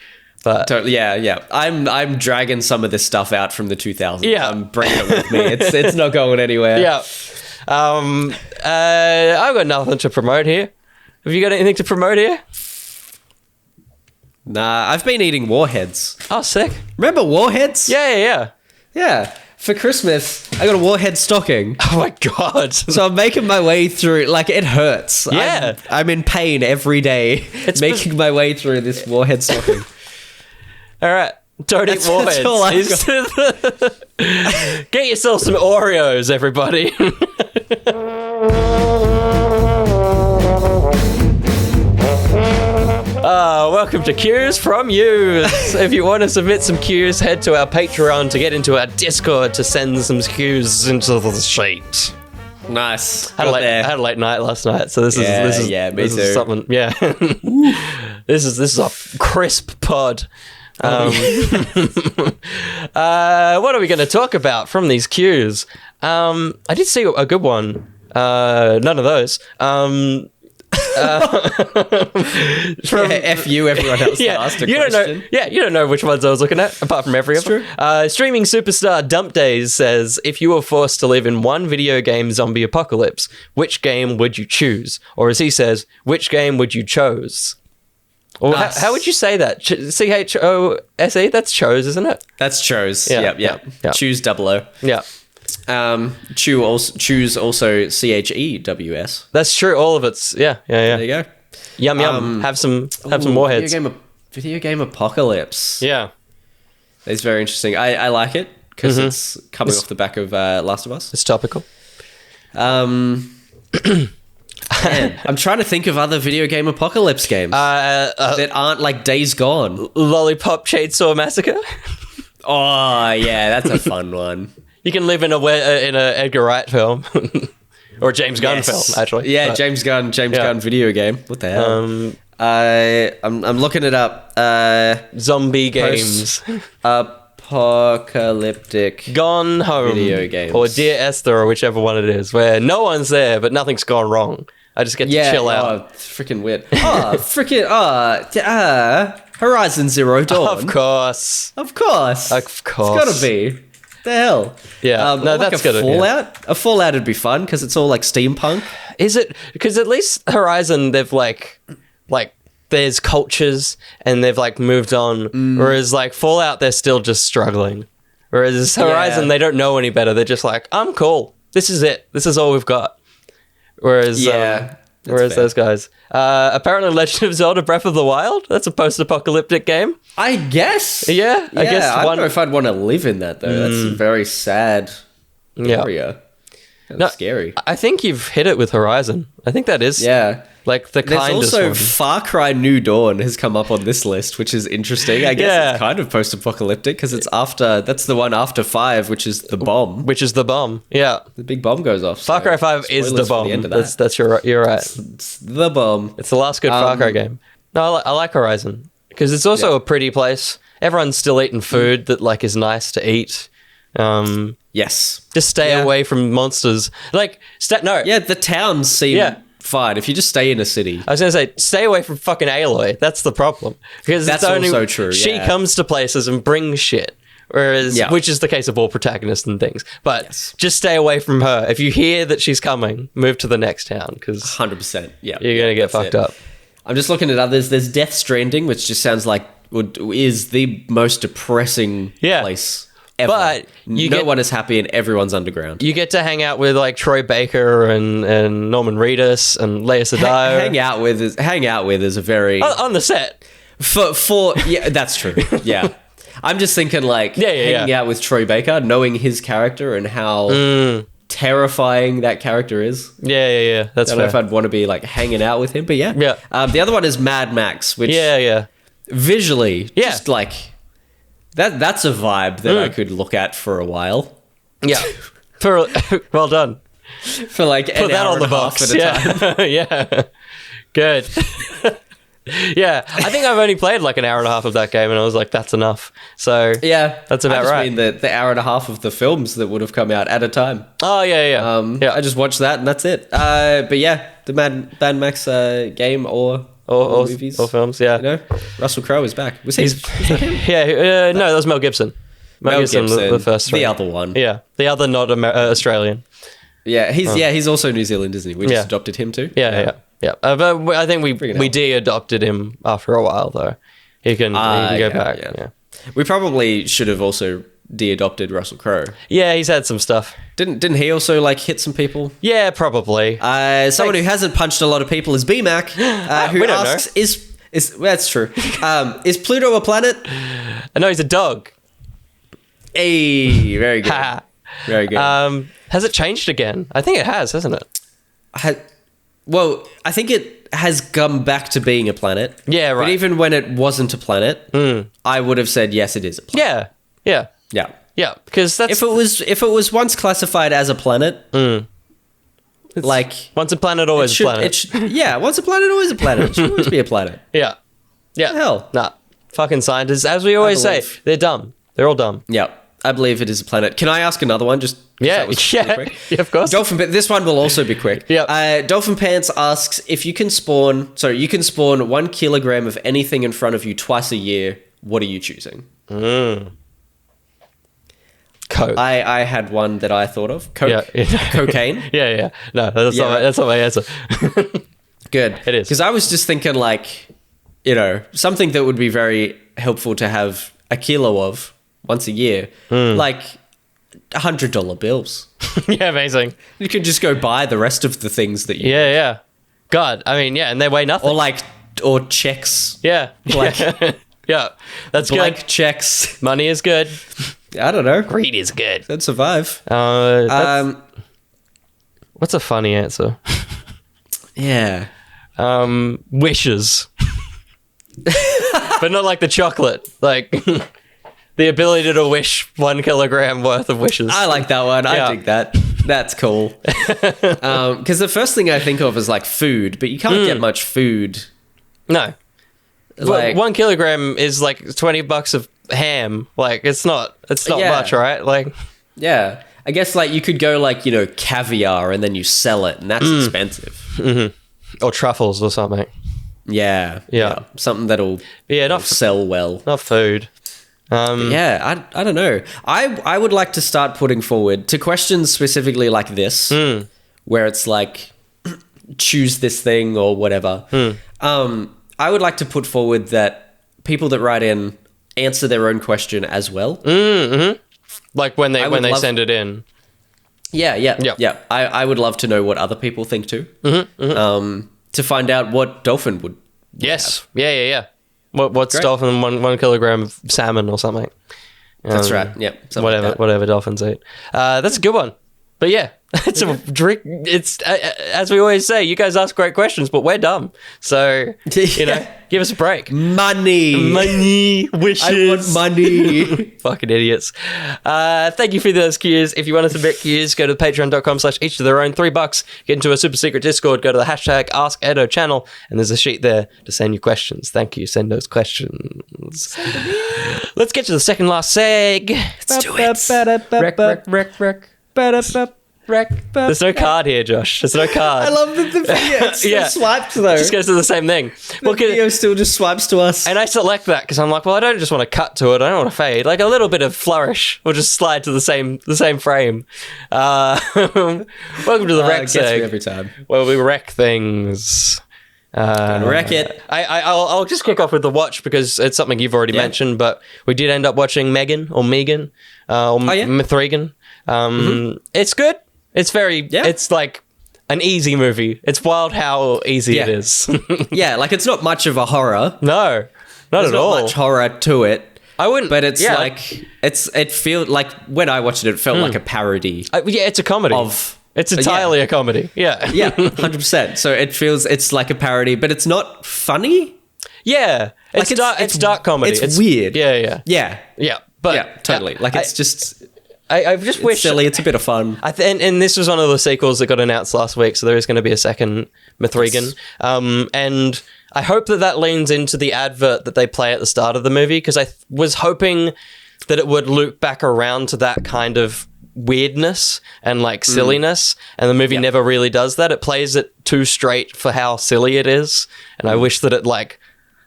But totally, yeah. I'm dragging some of this stuff out from the 2000s. Yeah. I'm bringing it with me. It's not going anywhere. Yeah. I've got nothing to promote here. Have you got anything to promote here? Nah, I've been eating Warheads. Oh, sick. Remember Warheads? Yeah. Yeah. For Christmas, I got a Warhead stocking. Oh my God. So I'm making my way through, like, it hurts. Yeah. I'm in pain every day. It's making my way through this Warhead stocking. All right. Don't eat Warheads. That's all I've got. Get yourself some Oreos, everybody. Welcome to Cues from Use. If you want to submit some cues, head to our Patreon to get into our Discord to send some cues into the sheet. Nice. I had a late night last night, so this is me too. something. Yeah, this is a crisp pod. What are we going to talk about from these cues? I did see a good one. None of those. F you, everyone else that asked a question. You don't know which ones I was looking at, apart from every other. Streaming superstar Dump Days says, if you were forced to live in one video game zombie apocalypse, which game would you choose? Or as he says, which game would you chose? Or how would you say that? C-H-O-S-E? That's chose, isn't it? That's chose. Yeah. Yep. Choose 00. Yeah. Choose also CHEWS. That's true. All of it's there you go. Yum. Have some Warheads. Video game apocalypse. Yeah. It's very interesting. I like it because it's coming off the back of Last of Us. It's topical. Man, I'm trying to think of other video game apocalypse games that aren't like Days Gone. Lollipop Chainsaw Massacre. Oh yeah, that's a fun one. You can live in a Edgar Wright film. Or a James Gunn film, actually. Yeah, James Gunn video game. What the hell? I'm looking it up. Zombie games. post-apocalyptic. Gone Home. Video games. Or Dear Esther, or whichever one it is, where no one's there, but nothing's gone wrong. I just get to chill out. Freaking weird. Horizon Zero Dawn. Of course. Of course. Of course. It's gotta be. The hell. Yeah. No, like that's a good. Fallout. A Fallout would be fun because it's all like steampunk. Is it? Because at least Horizon, they've like there's cultures and they've like moved on. Whereas like Fallout, they're still just struggling. Whereas Horizon, they don't know any better. They're just like, I'm cool. This is it. This is all we've got. Whereas those guys. Apparently Legend of Zelda Breath of the Wild, that's a post-apocalyptic game. I guess. Yeah, I guess. I don't know if I'd want to live in that, though. That's a very sad area. Kind of scary. I think you've hit it with Horizon. I think that is like the kindest There's also one. Far Cry New Dawn has come up on this list, which is interesting. I guess it's kind of post-apocalyptic because it's that's the one after 5, which is the bomb. Yeah. The big bomb goes off. Far Cry 5 is the bomb. You're right. It's the bomb. It's the last good Far Cry game. No, I like Horizon because it's also a pretty place. Everyone's still eating food that like is nice to eat. Yes. Just stay away from monsters. Like, Yeah, the towns seem fine if you just stay in a city. I was going to say, stay away from fucking Aloy. That's the problem. Because That's also true, She comes to places and brings shit. Whereas, which is the case of all protagonists and things. But just stay away from her. If you hear that she's coming, move to the next town. Because 100%. Yeah. You're going to get fucked up. I'm just looking at others. There's Death Stranding, which just sounds like is the most depressing place ever. But no one is happy and everyone's underground. You get to hang out with like Troy Baker and Norman Reedus and Lea Sedao. Hang out with is a very on the set. For that's true. Yeah. I'm just thinking like hanging out with Troy Baker, knowing his character and how terrifying that character is. Yeah. That's I don't know if I'd want to be like hanging out with him, but yeah. The other one is Mad Max, which visually just like that's a vibe that I could look at for a while. Yeah. Well done. For like Put an that hour on the and a half box. at a time. Yeah. Good. Yeah, I think I've only played like an hour and a half of that game and I was like, that's enough. So that's about right. I mean the hour and a half of the films that would have come out at a time. Oh, yeah. I just watched that and that's it. But yeah, the Mad Max game or movies. Or films, yeah. You know, Russell Crowe is back. Was that him? No, that was Mel Gibson. Mel Gibson, the first one. The other one. Yeah, the other not Australian. Yeah, he's also New Zealand, isn't he? We just adopted him too. Yeah. But I think we de-adopted him after a while, though. He can go back. Yeah. We probably should have also de-adopted Russell Crowe. Yeah, he's had some stuff. Didn't he also like hit some people? Yeah, probably. Someone who hasn't punched a lot of people is BMAC, who asks, "Is that's true? Is Pluto a planet?" No, he's a dog. Hey, very good. Very good. Has it changed again? I think it has, hasn't it? Well, I think it has come back to being a planet. Yeah, right. But even when it wasn't a planet, I would have said yes, it is a planet. Yeah. Because that's if it was once classified as a planet, like once a planet, always a planet. Once a planet, always a planet. It should always be a planet. Yeah. What the hell? Nah, fucking scientists, as we always say, they're dumb. They're all dumb. Yeah. I believe it is a planet. Can I ask another one? Yeah, of course. This one will also be quick. Yeah. Dolphin Pants asks if you can spawn 1 kilogram of anything in front of you twice a year. What are you choosing? Coke. I had one that I thought of. Coke. Yeah. Cocaine. Yeah. No, that's not my answer. Good. It is. Because I was just thinking like, something that would be very helpful to have a kilo of once a year, like $100 bills. Yeah, amazing. You could just go buy the rest of the things that you Yeah. God, I mean, and they weigh nothing. Or checks. Yeah. Yeah. That's blank good. Checks. Money is good. I don't know. Greed is good. That'd survive. What's a funny answer? Yeah. Wishes. But not like the chocolate. Like the ability to wish 1 kilogram worth of wishes. I like that one. I dig that. That's cool. Because the first thing I think of is like food, but you can't get much food. No. Like 1 kilogram is like $20 ham. Like, it's not Yeah. much, right? Like, Yeah. I guess like you could go like, caviar and then you sell it and that's expensive. or truffles or something. Yeah. Yeah. Something that'll sell well. Not food. Yeah, I don't know. I would like to start putting forward to questions specifically like this, where it's like, choose this thing or whatever. I would like to put forward that people that write in answer their own question as well. Like when they send it in. Yeah. I would love to know what other people think too. To find out what dolphin would. Yes. Have. Yeah. What's Great. dolphin? 1 kilogram of salmon or something. That's right. Yeah. Whatever dolphins eat. That's a good one. But yeah, it's a drink. It's as we always say, you guys ask great questions, but we're dumb. So give us a break. Money wishes. I want money. Fucking idiots. Thank you for those cues. If you want to submit cues, go to patreon.com/each to their own. $3. Get into a super secret Discord. Go to the hashtag #AskEtto channel, and there's a sheet there to send you questions. Thank you. Send those questions. Let's get to the second last seg. Let's do it. Rec. There's no card here, Josh. There's no card. I love that the video still swiped though. Just goes to the same thing. The video still just swipes to us. And I select that because I'm like, well, I don't just want to cut to it. I don't want to fade. Like a little bit of flourish will just slide to the same frame. Welcome to the Rec Seg. Every time. Where we wreck things. Wreck it. I'll just kick off with the watch because it's something you've already mentioned, but we did end up watching Megan. Mithrigan. It's good. It's very, it's like an easy movie. It's wild how easy it is. Yeah, like it's not much of a horror. No, not There's at all. not much horror to it. I wouldn't, but it's like, it feels like when I watched it, it felt like a parody. It's a comedy. It's entirely a comedy. Yeah. Yeah, 100%. So it's like a parody, but it's not funny. Yeah. It's dark comedy. It's weird. Yeah. Yeah. But yeah, totally. Like it's just... I just wish... It's silly. It's a bit of fun. And this was one of the sequels that got announced last week, so there is going to be a second Mithrigan. Yes. And I hope that leans into the advert that they play at the start of the movie, because I was hoping that it would loop back around to that kind of weirdness and like silliness, and the movie never really does that. It plays it too straight for how silly it is, and I wish that it like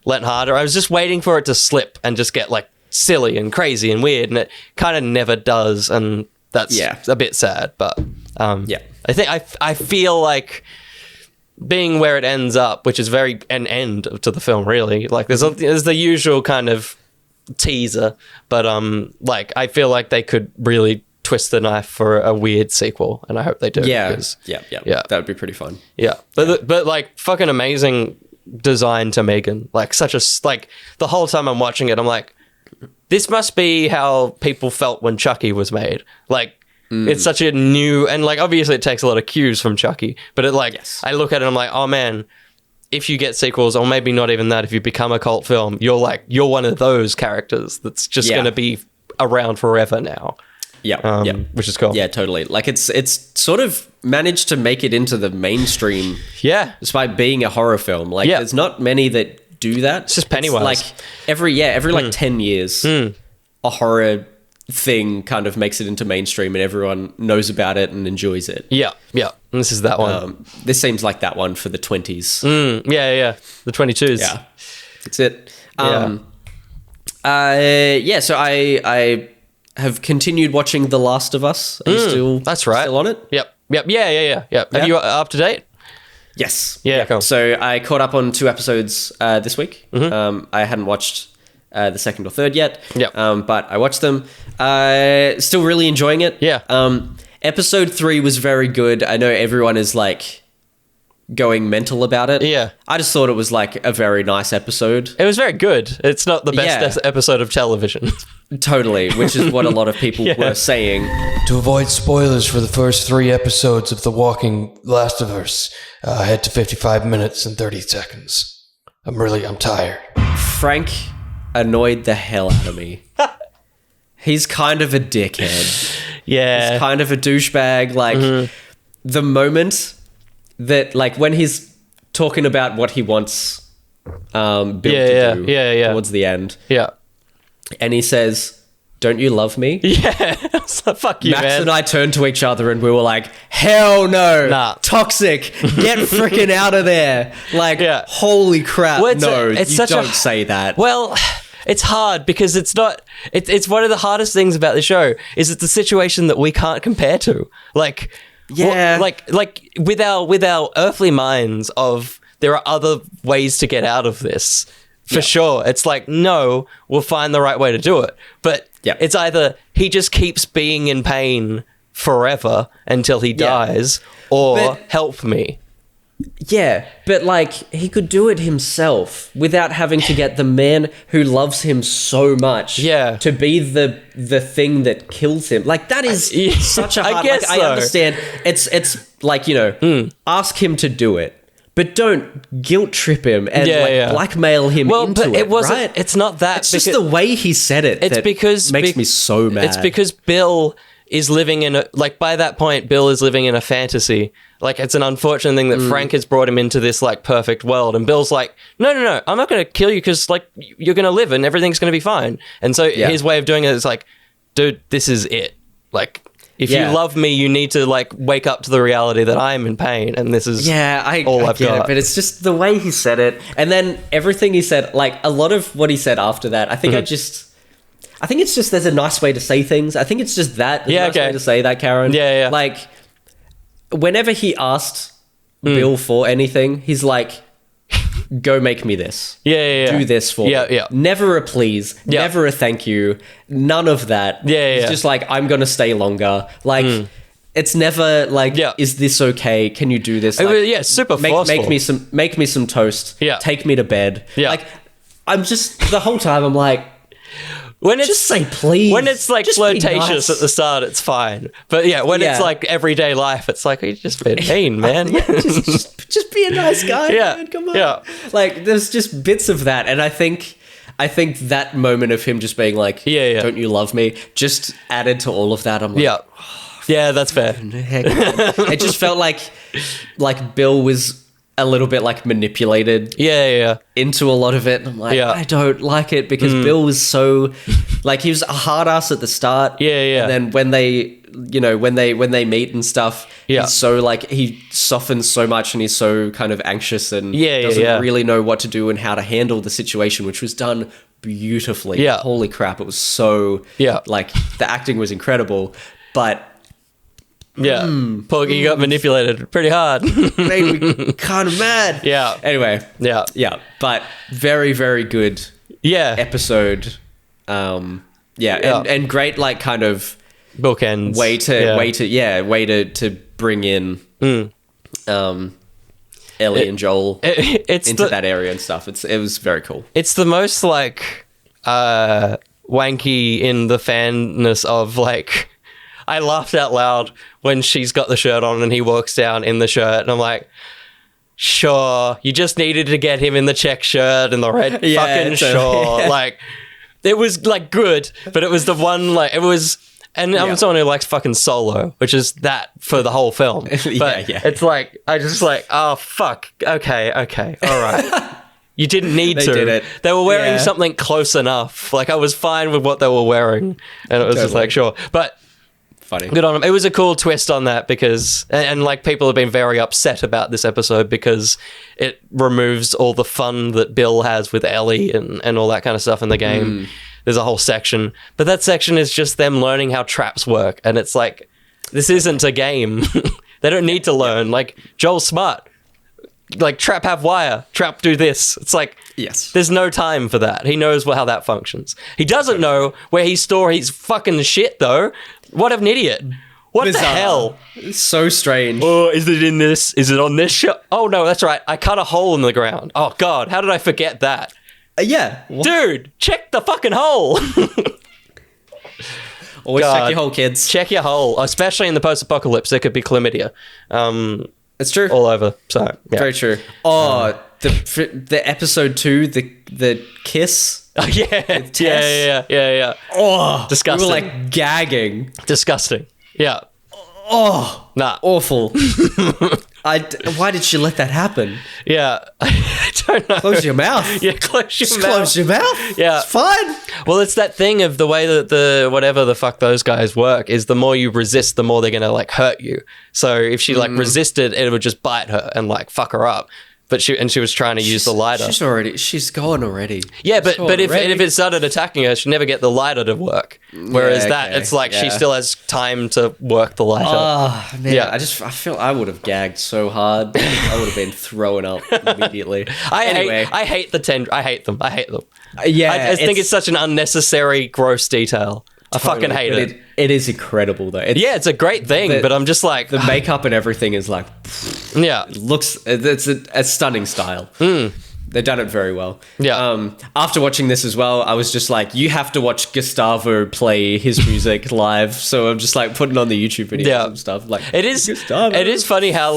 went harder. I was just waiting for it to slip and just get like silly and crazy and weird, and it kind of never does, and that's a bit sad. But I think I feel like being where it ends up, which is very an end to the film, really. Like there's the usual kind of teaser, but like I feel like they could really twist the knife for a weird sequel, and I hope they do. Yeah, that would be pretty fun. Yeah, but like fucking amazing design to Megan. Like the whole time I'm watching it, I'm like, this must be how people felt when Chucky was made. Like, it's such a new, and like obviously it takes a lot of cues from Chucky, but it like I look at it and I'm like, oh man, if you get sequels, or maybe not even that, if you become a cult film, you're one of those characters that's just going to be around forever now. Yeah, which is cool. Yeah, totally. Like it's sort of managed to make it into the mainstream. Yeah, despite being a horror film. Like there's not many that do that. It's just Pennywise. Like every like 10 years, a horror thing kind of makes it into mainstream, and everyone knows about it and enjoys it. Yeah. And this is that one. This seems like that one for the 20s. Yeah. The 22s. Yeah, that's it. So I have continued watching The Last of Us. Are you still? That's right. Still on it? Yep. Yeah. Have you up to date? Yes. Yeah. Cool. So I caught up on 2 episodes this week. I hadn't watched the second or third yet. But I watched them. Still really enjoying it. Yeah. Episode 3 was very good. I know everyone is like going mental about it. Yeah. I just thought it was like a very nice episode. It was very good. It's not the best episode of television. Totally, which is what a lot of people were saying. To avoid spoilers for the first 3 episodes of The Walking Last of Us, head to 55 minutes and 30 seconds. I'm tired. Frank annoyed the hell out of me. He's kind of a dickhead. Yeah. He's kind of a douchebag. Like, the moment that, like, when he's talking about what he wants Bill to do towards the end. Yeah. and he says, "Don't you love me?" Yeah. I was like, fuck you, Max man. and I turned to each other and we were like, hell no. Nah. Toxic. Get freaking out of there. Like, Yeah. holy crap. Well, it's no, it's you such don't a, say that. Well, it's hard because it's not. It's one of the hardest things about the show is it's a situation that we can't compare to. Like, Yeah. like with our earthly minds of there are other ways to get out of this. For sure, it's like no, we'll find the right way to do it. But it's either he just keeps being in pain forever until he dies, or help me. Yeah, but like he could do it himself without having to get the man who loves him so much to be the thing that kills him. Like that is such a hard I guess I understand. It's like, you know, ask him to do it. But don't guilt trip him and blackmail him into but it wasn't. right? It's not that. It's just the way he said it. It's because makes me so mad. It's because Bill is living in a by that point, Bill is living in a fantasy. Like it's an unfortunate thing that Frank has brought him into this like perfect world, and Bill's like, no, I'm not going to kill you because like you're going to live and everything's going to be fine. And so his way of doing it is like, dude, this is it. Like. If you love me, you need to like wake up to the reality that I'm in pain, and this is all I've got. It, but it's just the way he said it, and then everything he said. Like a lot of what he said after that, I think I think it's just there's a nice way to say things. I think it's just that there's a nice way to say that, Karen. Yeah. Like whenever he asked Bill for anything, he's like, go make me this. Yeah. Do this for me. Yeah. Never a please. Never a thank you. None of that. Yeah. It's just like, I'm going to stay longer. Like, it's never like, is this okay? Can you do this? Like, super forceful. Make me some toast. Yeah. Take me to bed. Yeah. Like, I'm just, the whole time I'm like, when it's just say please. When it's like just flirtatious at the start, it's fine. But when it's like everyday life, it's like you just been mean, man. just be a nice guy. Man, come on. Yeah. Like there's just bits of that, and I think that moment of him just being like, don't you love me, just added to all of that. I'm like, yeah, that's fair. It just felt like Bill was a little bit like manipulated into a lot of it. And I'm like, I don't like it because Bill was so like he was a hard ass at the start. And then when they meet and stuff, he's so like he softens so much and he's so kind of anxious and doesn't really know what to do and how to handle the situation, which was done beautifully. Holy crap, it was so like the acting was incredible, but Porky got manipulated pretty hard. Made me kind of mad. Anyway. But very, very good episode. And great like kind of bookends way to bring in Ellie and Joel into that area and stuff. It was very cool. It's the most like wanky in the fanness of like I laughed out loud when she's got the shirt on and he walks down in the shirt and I'm like, sure, you just needed to get him in the check shirt and the red fucking sure. Like, it was like good, but it was the one like, it was, and I'm someone who likes fucking Solo, which is that for the whole film. But it's like, I just like, oh fuck, okay, all right. You didn't need to. Did it. They were wearing something close enough. Like I was fine with what they were wearing and it was just like, sure. But funny. Good on him. It was a cool twist on that because, and like people have been very upset about this episode because it removes all the fun that Bill has with Ellie and all that kind of stuff in the game. There's a whole section, but that section is just them learning how traps work. And it's like, this isn't a game. They don't need to learn. Like Joel's smart. Like trap have wire, trap do this. It's like, there's no time for that. He knows how that functions. He doesn't know where he stores his fucking shit though. What an idiot. What the hell? It's so strange. Oh, is it in this? Is it on this shit? Oh no, that's right. I cut a hole in the ground. Oh god, how did I forget that? Dude, check the fucking hole. Always check your hole, kids. Check your hole, especially in the post-apocalypse. There could be chlamydia. It's true. All over. So very true. Oh, the episode 2, the kiss. Oh yeah. Oh, disgusting. We were like gagging. Disgusting. Yeah. Oh, awful. Why did she let that happen? Yeah, I don't know. Close your mouth. Yeah, close your Just mouth. close your mouth. Yeah. It's fine. Well, it's that thing of the way that the whatever the fuck those guys work is the more you resist, the more they're gonna like hurt you. So if she like resisted, it would just bite her and like fuck her up. But she was trying to use the lighter. She's gone already. Yeah, but if it started attacking her, she'd never get the lighter to work. Whereas that, it's like she still has time to work the lighter. Oh man, Yeah. I feel I would have gagged so hard. I would have been throwing up immediately. I hate them. I hate them. Yeah, I think it's such an unnecessary, gross detail. I fucking hate it. It is incredible though. It's a great thing, but I'm just like the makeup and everything is like, yeah, it looks. It's a stunning style. They've done it very well. Yeah. After watching this as well, I was just like, you have to watch Gustavo play his music live. So I'm just like putting on the YouTube videos and stuff. Like it is. Gustavo. It is funny how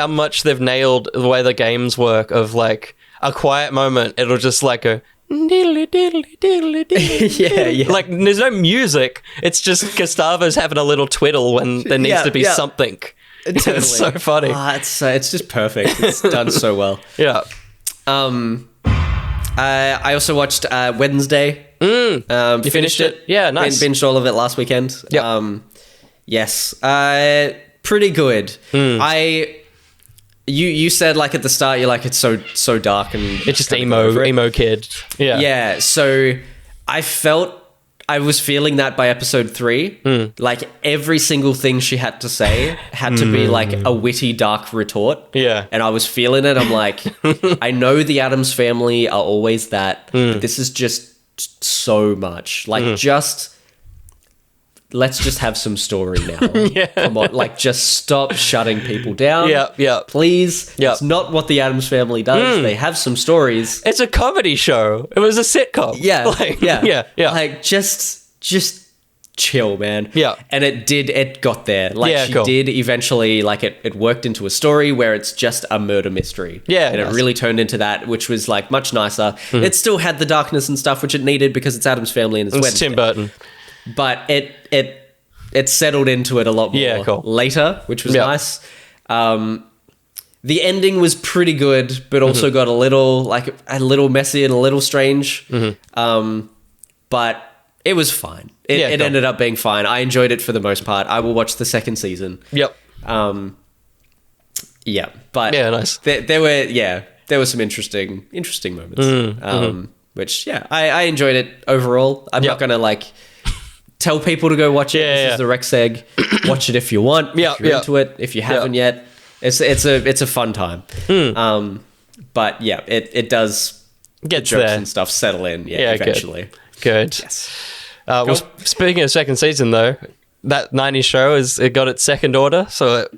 much they've nailed the way the games work. Of like a quiet moment, it'll just like a diddly diddly diddly diddly. yeah. Like there's no music. It's just Gustavo's having a little twiddle when there needs to be something. Totally. It's so funny. It's just perfect. It's done so well. Yeah. I also watched Wednesday. You finished it? Yeah, nice. Binged all of it last weekend. Yep. Yes. Pretty good. You said like at the start you're like it's so dark and It's just emo kid. Yeah. Yeah. So I was feeling that by episode 3. Like every single thing she had to say had to be like a witty, dark retort. Yeah. And I was feeling it. I'm like, I know the Addams Family are always that, but this is just so much. Like let's just have some story now. Come on. Like just stop shutting people down. Yeah. Please. Yeah. It's not what the Addams Family does. They have some stories. It's a comedy show. It was a sitcom. Yeah. Like, yeah. Yeah. Like just chill, man. Yeah. And it got there. Like Yeah, she cool. did eventually, like it worked into a story where it's just a murder mystery. Yeah, And nice. it really turned into that, which was like much nicer. It still had the darkness and stuff, which it needed because it's Addams Family and it's It's Wednesday. Tim Burton. But it settled into it a lot more later, which was nice. The ending was pretty good, but also got a little messy and a little strange. But it was fine. It ended up being fine. I enjoyed it for the most part. I will watch the second season. Yep. Yeah, but nice. There were some interesting moments. Which I enjoyed it overall. I'm not gonna like tell people to go watch it. This is the Rec Seg. Watch it if you want. If you're into it. If you haven't yet, it's a fun time. But yeah, it does Get jokes there. and stuff settle in. Yeah, eventually. Good. Yes. Well, speaking of second season though, that 90s show it got its second order, so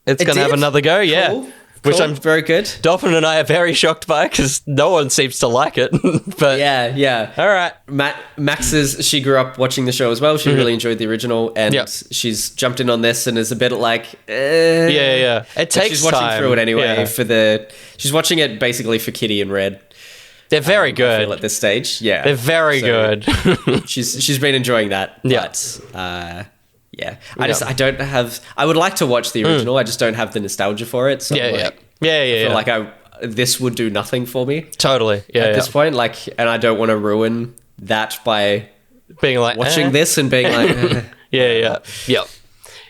it's going to have did? another go. Yeah. Cool. Which Cool. I'm very good. Dolphin and I are very shocked by because no one seems to like it. But Yeah. all right. She grew up watching the show as well. She really enjoyed the original, and Yep. she's jumped in on this and is a bit like, Yeah. It takes she's watching time. through it anyway. Yeah. She's watching it basically for Kitty and Red. They're very I good. feel at this stage, yeah, They're very good. she's been enjoying that. Yeah. But, I don't have. I would like to watch the original. I just don't have the nostalgia for it. So Yeah. I feel like this would do nothing for me Totally. Yeah. at this point. Like, and I don't want to ruin that by Being like watching this and being like,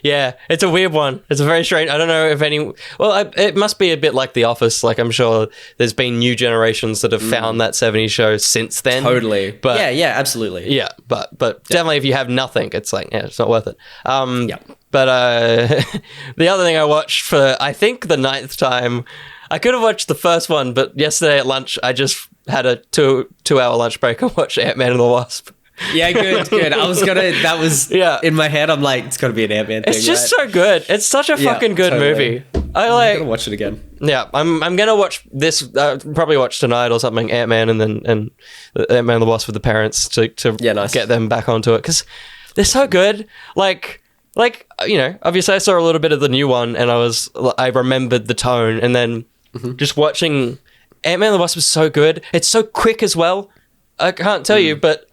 Yeah, it's a weird one. It's a very strange. I don't know if it must be a bit like The Office. Like I'm sure there's been new generations that have found that 70s show since then. totally. But yeah, absolutely. yeah, but definitely if you have nothing, it's like it's not worth it. Yeah. But the other thing I watched for I think the 9th time, I could have watched the first one, but yesterday at lunch I just had a 2-hour lunch break and watched Ant-Man and the Wasp. Yeah, good. I was gonna. That was in my head. I'm like, it's got to be an Ant-Man thing. It's just so good. It's such a fucking good movie. I'm gonna watch it again. Yeah, I'm gonna watch this. Probably watch tonight or something. Ant-Man and Ant-Man and the Wasp with the parents to nice. get them back onto it because they're so good. Like obviously I saw a little bit of the new one and I remembered the tone, and then just watching Ant-Man and the Wasp was so good. It's so quick as well. I can't tell you, but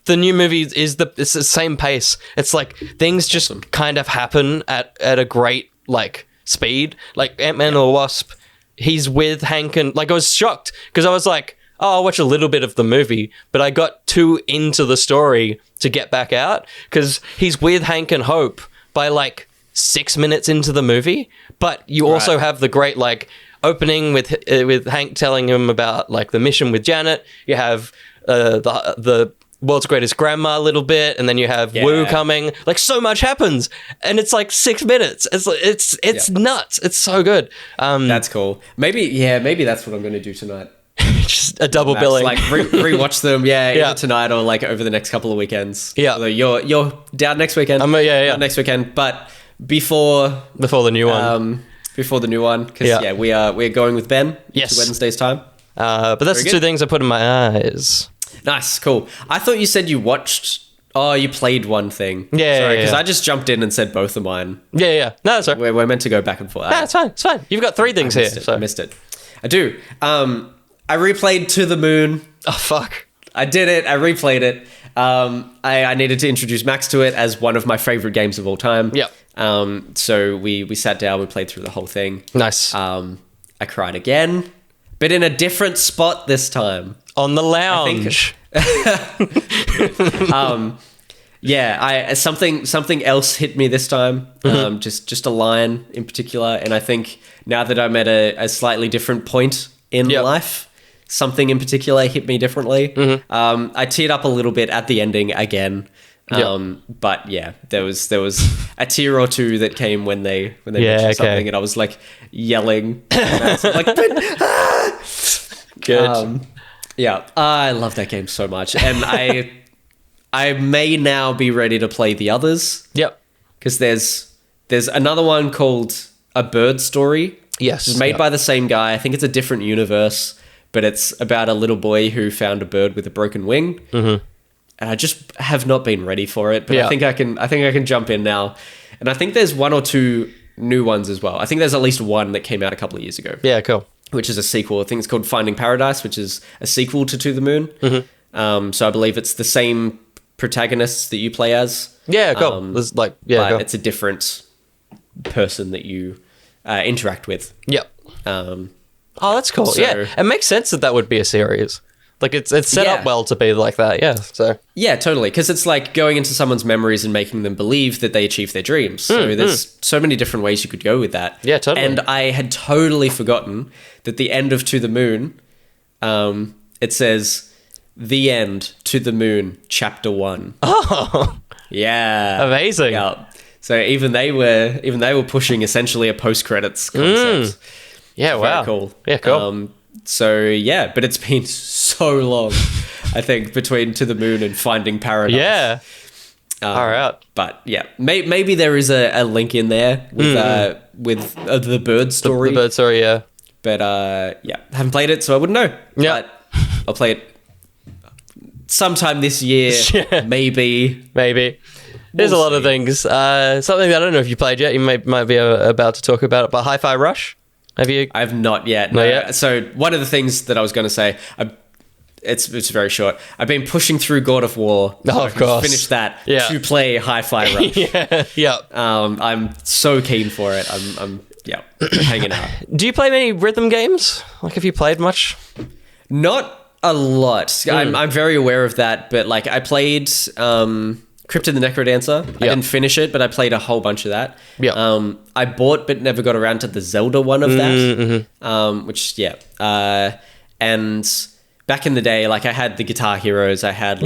the new movie it's the same pace. It's like things just kind of happen at a great like speed. Like Ant-Man and the Wasp he's with Hank and like I was shocked because I was like, oh, I'll watch a little bit of the movie, but I got too into the story to get back out because he's with Hank and Hope by like 6 minutes into the movie. But you also have the great like opening with Hank telling him about like the mission with Janet. You have the world's greatest grandma a little bit, and then you have Wu coming. Like so much happens, and it's like 6 minutes. It's nuts. It's so good. That's cool. Maybe that's what I'm going to do tonight. Just a double billing. Like rewatch them, either tonight or like over the next couple of weekends. Yeah. Although you're down next weekend. Not next weekend, but before the new one. Before the new one, because we're going with Ben. Yes. To Wednesday's time. But that's the two things I put in my eyes. Nice, cool. I thought you said you watched. Oh, you played one thing. Sorry, because I just jumped in and said both of mine. Yeah. No, that's right. We're meant to go back and forth. No, it's fine. It's fine. You've got 3 things here. I missed it. I do. I replayed To the Moon. Oh, fuck. I did it. I replayed it. I needed to introduce Max to it as one of my favorite games of all time. Yep. So we sat down, we played through the whole thing. Nice. I cried again, but in a different spot this time. On the lounge. Something else hit me this time. Just a line in particular, and I think now that I'm at a slightly different point in life, something in particular hit me differently. I teared up a little bit at the ending again. But yeah, there was a tear or two that came when they mentioned something, and I was like yelling. And I was like, good. I love that game so much, and I may now be ready to play the others. Yep. Because there's another one called A Bird Story. Yes. It's made by the same guy. I think it's a different universe, but it's about a little boy who found a bird with a broken wing. And I just have not been ready for it, but I think I can jump in now. And I think there's 1 or 2 new ones as well. I think there's at least one that came out a couple of years ago. Yeah, cool. Which is a sequel. I think it's called Finding Paradise, which is a sequel to The Moon. So I believe it's the same protagonists that you play as. Yeah, cool. But it's a different person that you interact with. Yep. That's cool. So, it makes sense that would be a series. Like it's set up well to be like that. Yeah. So yeah, totally. Because it's like going into someone's memories and making them believe that they achieve their dreams. So there's so many different ways you could go with that. Yeah, totally. And I had totally forgotten that the end of To the Moon, it says The End To the Moon, Chapter 1. Oh, yeah, amazing. Yeah. So even they were pushing essentially a post-credits concept. Yeah, wow. Very cool. Yeah, cool. So yeah, but it's been so long, I think, between To the Moon and Finding Paradise. Yeah. All right. But yeah, maybe there is a link in there with the bird story. The bird story, yeah. But haven't played it, so I wouldn't know. Yeah. But I'll play it sometime this year, maybe. There's a lot of things. Something that I don't know if you played yet. You might be about to talk about it. But Hi-Fi Rush, have you? I've not yet. Not yet? So one of the things that I was going to say, it's very short. I've been pushing through God of War. Oh, of course. Finish that to play Hi-Fi Rush. Yeah. I'm so keen for it. I'm hanging out. Do you play many rhythm games? Like, have you played much? Not a lot. I'm very aware of that, but like I played Cryptid the Necrodancer. I didn't finish it, but I played a whole bunch of that. I bought but never got around to the Zelda one of that. And back in the day, like I had the Guitar Heroes. I had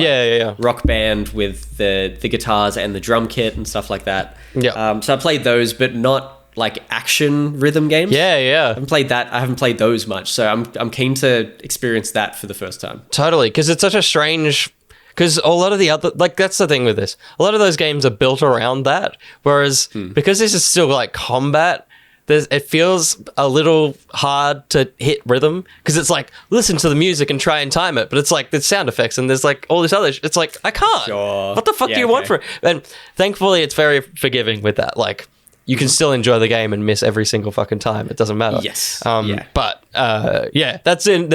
Rock Band with the guitars and the drum kit and stuff like that. So I played those, but not like action rhythm games. I haven't played that. I haven't played those much, so I'm keen to experience that for the first time. Totally, because it's such a strange. Because a lot of the other, like, that's the thing with this. A lot of those games are built around that. Whereas, because this is still like combat, it feels a little hard to hit rhythm. Because it's like, listen to the music and try and time it. But it's like, there's sound effects and there's like all this other, it's like, I can't. Sure. What the fuck do you want for it? And thankfully, it's very forgiving with that. Like, you can still enjoy the game and miss every single fucking time. It doesn't matter. Yes. But that's in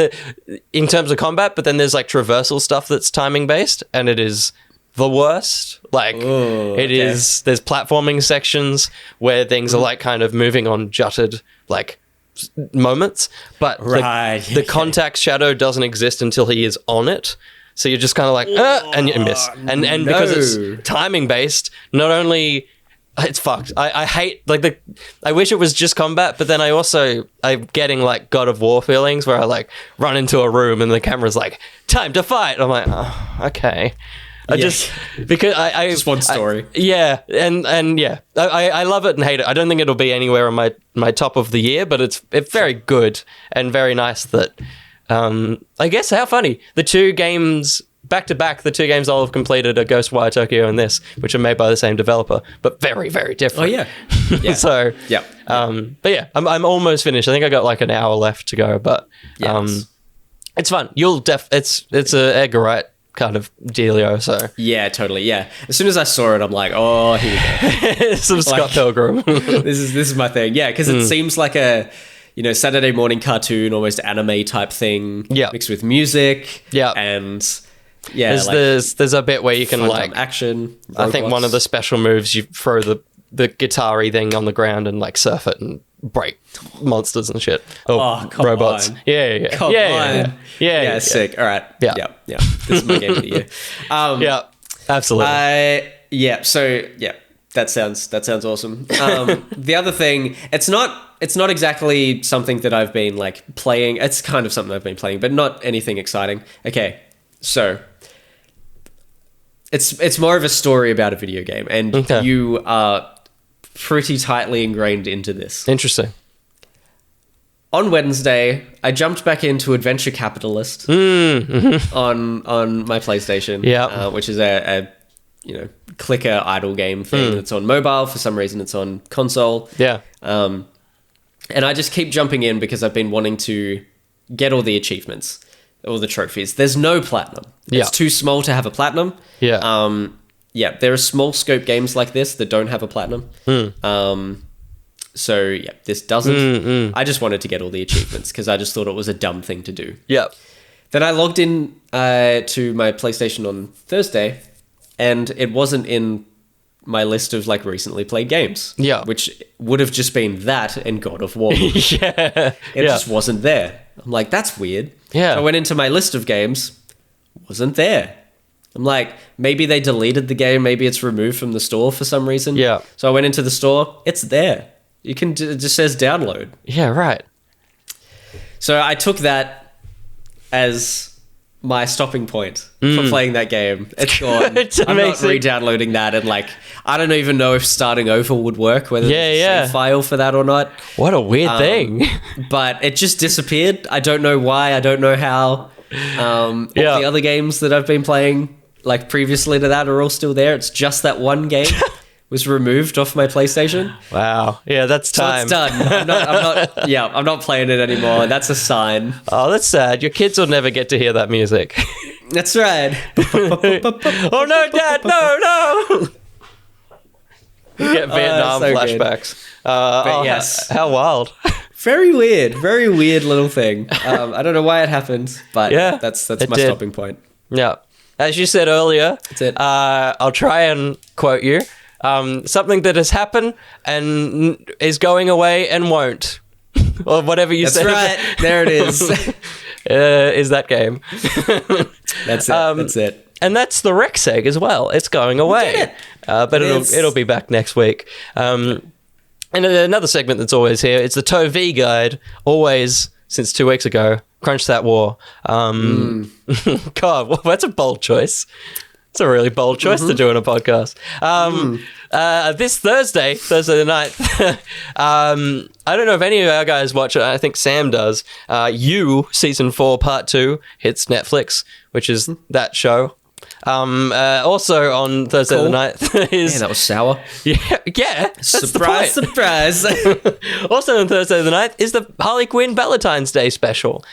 terms of combat. But then there's like traversal stuff that's timing based, and it is the worst. Like is. There's platforming sections where things are like kind of moving on jutted like moments, but Right. the contact shadow doesn't exist until he is on it. So you're just kind of like, and you miss. And because it's timing based, not only it's fucked. I hate I wish it was just combat, but then I'm getting like God of War feelings where I like run into a room and the camera's like, time to fight. I'm like, oh, okay. Because I just one story. I love it and hate it. I don't think it'll be anywhere on my top of the year, but it's very good and very nice that I guess how funny. The two games back to back, the two games I'll have completed are Ghostwire Tokyo and this, which are made by the same developer, but very, very different. Oh yeah. So yeah. But yeah, I'm almost finished. I think I got like an hour left to go, but it's fun. It's a Edgar Wright kind of dealio. So yeah, totally. Yeah. As soon as I saw it, I'm like, oh, here we go. Some Scott Pilgrim. This is my thing. Yeah, because it seems like a Saturday morning cartoon, almost anime type thing. Yeah. Mixed with music. Yeah. And there's a bit where you can like action. Robots. I think one of the special moves, you throw the guitar-y thing on the ground and like surf it and break monsters and shit. Come robots. on. Yeah. Come on. Yeah, sick. All right. Yeah. This is my game of the year. Yeah, absolutely. That sounds awesome. The other thing, it's not exactly something that I've been like playing. It's kind of something I've been playing, but not anything exciting. Okay, so it's more of a story about a video game, and you are pretty tightly ingrained into this. Interesting. On Wednesday, I jumped back into Adventure Capitalist on my PlayStation, which is a clicker idle game thing that's on mobile. For some reason, it's on console. Yeah. And I just keep jumping in because I've been wanting to get all the achievements, all the trophies. There's no platinum. It's too small to have a platinum. Yeah. There are small scope games like this that don't have a platinum. So yeah, this doesn't. I just wanted to get all the achievements because I just thought it was a dumb thing to do. Yeah. Then I logged in to my PlayStation on Thursday, and it wasn't in my list of like recently played games. Yeah. Which would have just been that and God of War. It just wasn't there. I'm like, that's weird. Yeah. So I went into my list of games, wasn't there. I'm like, maybe they deleted the game. Maybe it's removed from the store for some reason. Yeah. So I went into the store. It's there. You can. It just says download. Yeah. Right. So I took that as my stopping point for playing that game. It's gone. It's I'm not amazing. re-downloading that, and like, I don't even know if starting over would work, whether there's a save file for that or not. What a weird thing. But it just disappeared. I don't know why. I don't know how. All the other games that I've been playing, like previously to that, are all still there. It's just that one game was removed off my PlayStation. Wow. Yeah, that's time. So it's done. I'm not playing it anymore. That's a sign. Oh, that's sad. Your kids will never get to hear that music. That's right. Oh no, Dad! No! You get Vietnam so flashbacks. Yes. How wild. Very weird little thing. I don't know why it happened, but that's my stopping point. Yeah. As you said earlier, That's it. I'll try and quote you. Something that has happened and is going away and won't. Or whatever you say. That's right. There it is. Is that game. That's it. That's it. And that's the Rec Seg as well. It's going away. But it'll be back next week. And another segment that's always here, it's the Toe-Vee guide, always since 2 weeks ago. Crunch That War. God, well, that's a bold choice. It's a really bold choice to do on a podcast. This Thursday the 9th, I don't know if any of our guys watch it. I think Sam does. You, Season 4, Part 2, hits Netflix, which is that show. Also on Thursday the 9th is... Man, that was sour. Yeah. Surprise. Also on Thursday the 9th is the Harley Quinn Valentine's Day special,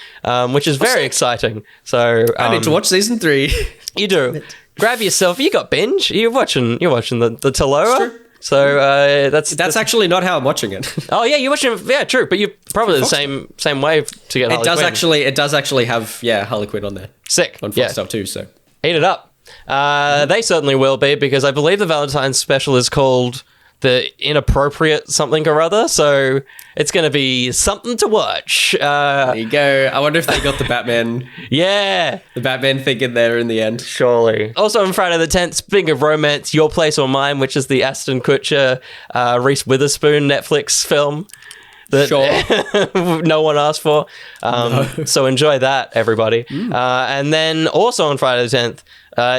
which is very exciting. So I need to watch Season 3. You do. Grab yourself. You got binge. You're watching the Taloa. So that's actually not how I'm watching it. Oh yeah, you're watching it. Yeah, true. But you're probably the same way to get. Harley Quinn. It does actually have Harley Quinn on there. Sick on Foxtel too. So eat it up. They certainly will be, because I believe the Valentine's special is called the inappropriate something or other. So it's going to be something to watch. There you go. I wonder if they got the Batman thing in there in the end. Surely. Also on Friday the 10th, speaking of romance, Your Place or Mine, which is the Aston Kutcher, Reese Witherspoon Netflix film that no one asked for. So enjoy that, everybody. And then also on Friday the 10th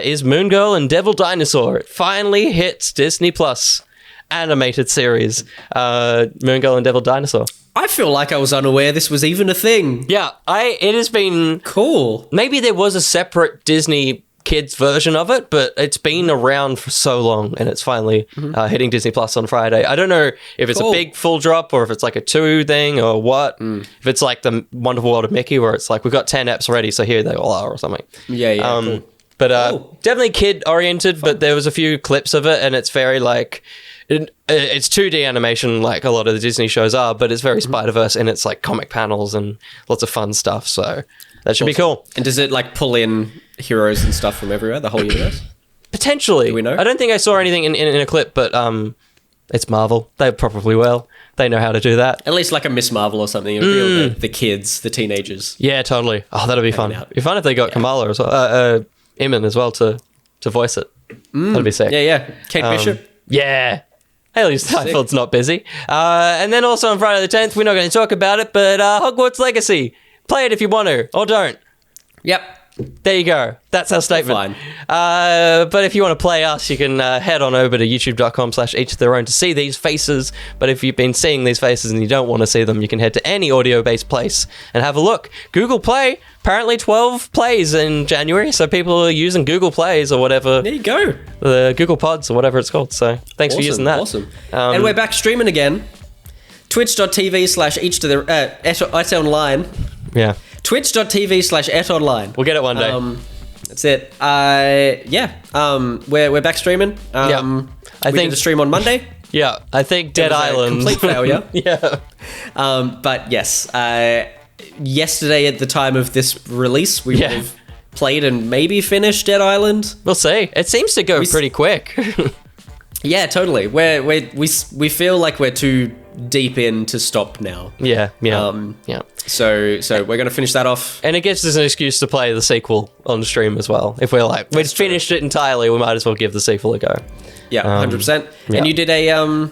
is Moon Girl and Devil Dinosaur. It finally hits Disney Plus animated series. Moon Girl and Devil Dinosaur. I feel like I was unaware this was even a thing. Yeah, it has been cool. Maybe there was a separate Disney kids version of it, but it's been around for so long, and it's finally hitting Disney Plus on Friday. I don't know if it's a big full drop or if it's like a 2 thing or what. If it's like the Wonderful World of Mickey, where it's like we've got 10 eps already, so here they all are or something. Cool. But definitely kid oriented. But there was a few clips of it, and it's very like it's 2D animation, like a lot of the Disney shows are, but it's very Spider-Verse, and it's like comic panels and lots of fun stuff. So that should be cool. And does it like pull in heroes and stuff from everywhere, the whole universe? Potentially. Do we know? I don't think I saw anything in a clip, but it's Marvel. They probably will. They know how to do that. At least like a Miss Marvel or something. It would be all the kids, the teenagers. Yeah, totally. Oh, that'd be fun. It'd be fun if they got Kamala as well, Eamon as well to voice it. That'd be sick. Yeah. Kate Bishop. Yeah. Haley Steinfeld's not busy. And then also on Friday the 10th, we're not going to talk about it, but Hogwarts Legacy. Play it if you want to, or don't. Yep. There you go. That's our statement. Fine. But if you want to play us, you can head on over to youtube.com/each to their own to see these faces. But if you've been seeing these faces and you don't want to see them, you can head to any audio-based place and have a look. Google Play, apparently 12 plays in January, so people are using Google Plays or whatever. There you go. The Google Pods or whatever it's called. So thanks for using that. Awesome. And we're back streaming again. Twitch.tv/each to the ETTO Yeah. Twitch.tv/ETTO. We'll get it one day. That's it. We're back streaming. I think the stream on Monday. Yeah, I think Dead Island. Complete failure. Yeah. But yes, yesterday at the time of this release, we would have played and maybe finished Dead Island. We'll see. It seems to go pretty quick. Yeah, totally. We feel like we're too deep in to stop now. Yeah. So we're gonna finish that off, and it gives us an excuse to play the sequel on stream as well. If we're like we've finished it entirely, we might as well give the sequel a go. Yeah, 100%. Yeah. And you did the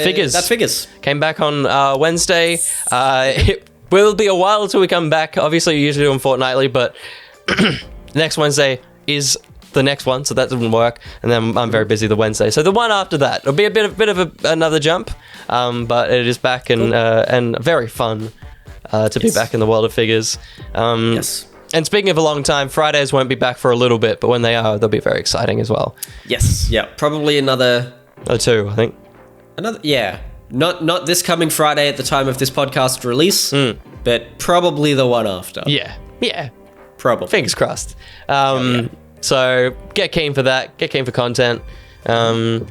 figures. That figures Came back on Wednesday. It will be a while till we come back. Obviously, you usually do them fortnightly, but next Wednesday is the next one, so that doesn't work. And then I'm very busy the Wednesday, so the one after that it'll be a bit of another jump. But it is back and very fun to be back in the world of figures. Yes. And speaking of a long time, Fridays won't be back for a little bit, but when they are, they'll be very exciting as well. Yes. Yeah. Probably another 2, I think. Not this coming Friday at the time of this podcast release, but probably the one after. Yeah. Probably. Fingers crossed. So get keen for that. Get keen for content. And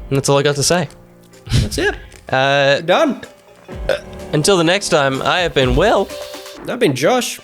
that's all I got to say. That's it. Done. Until the next time, I have been Will. I've been Josh.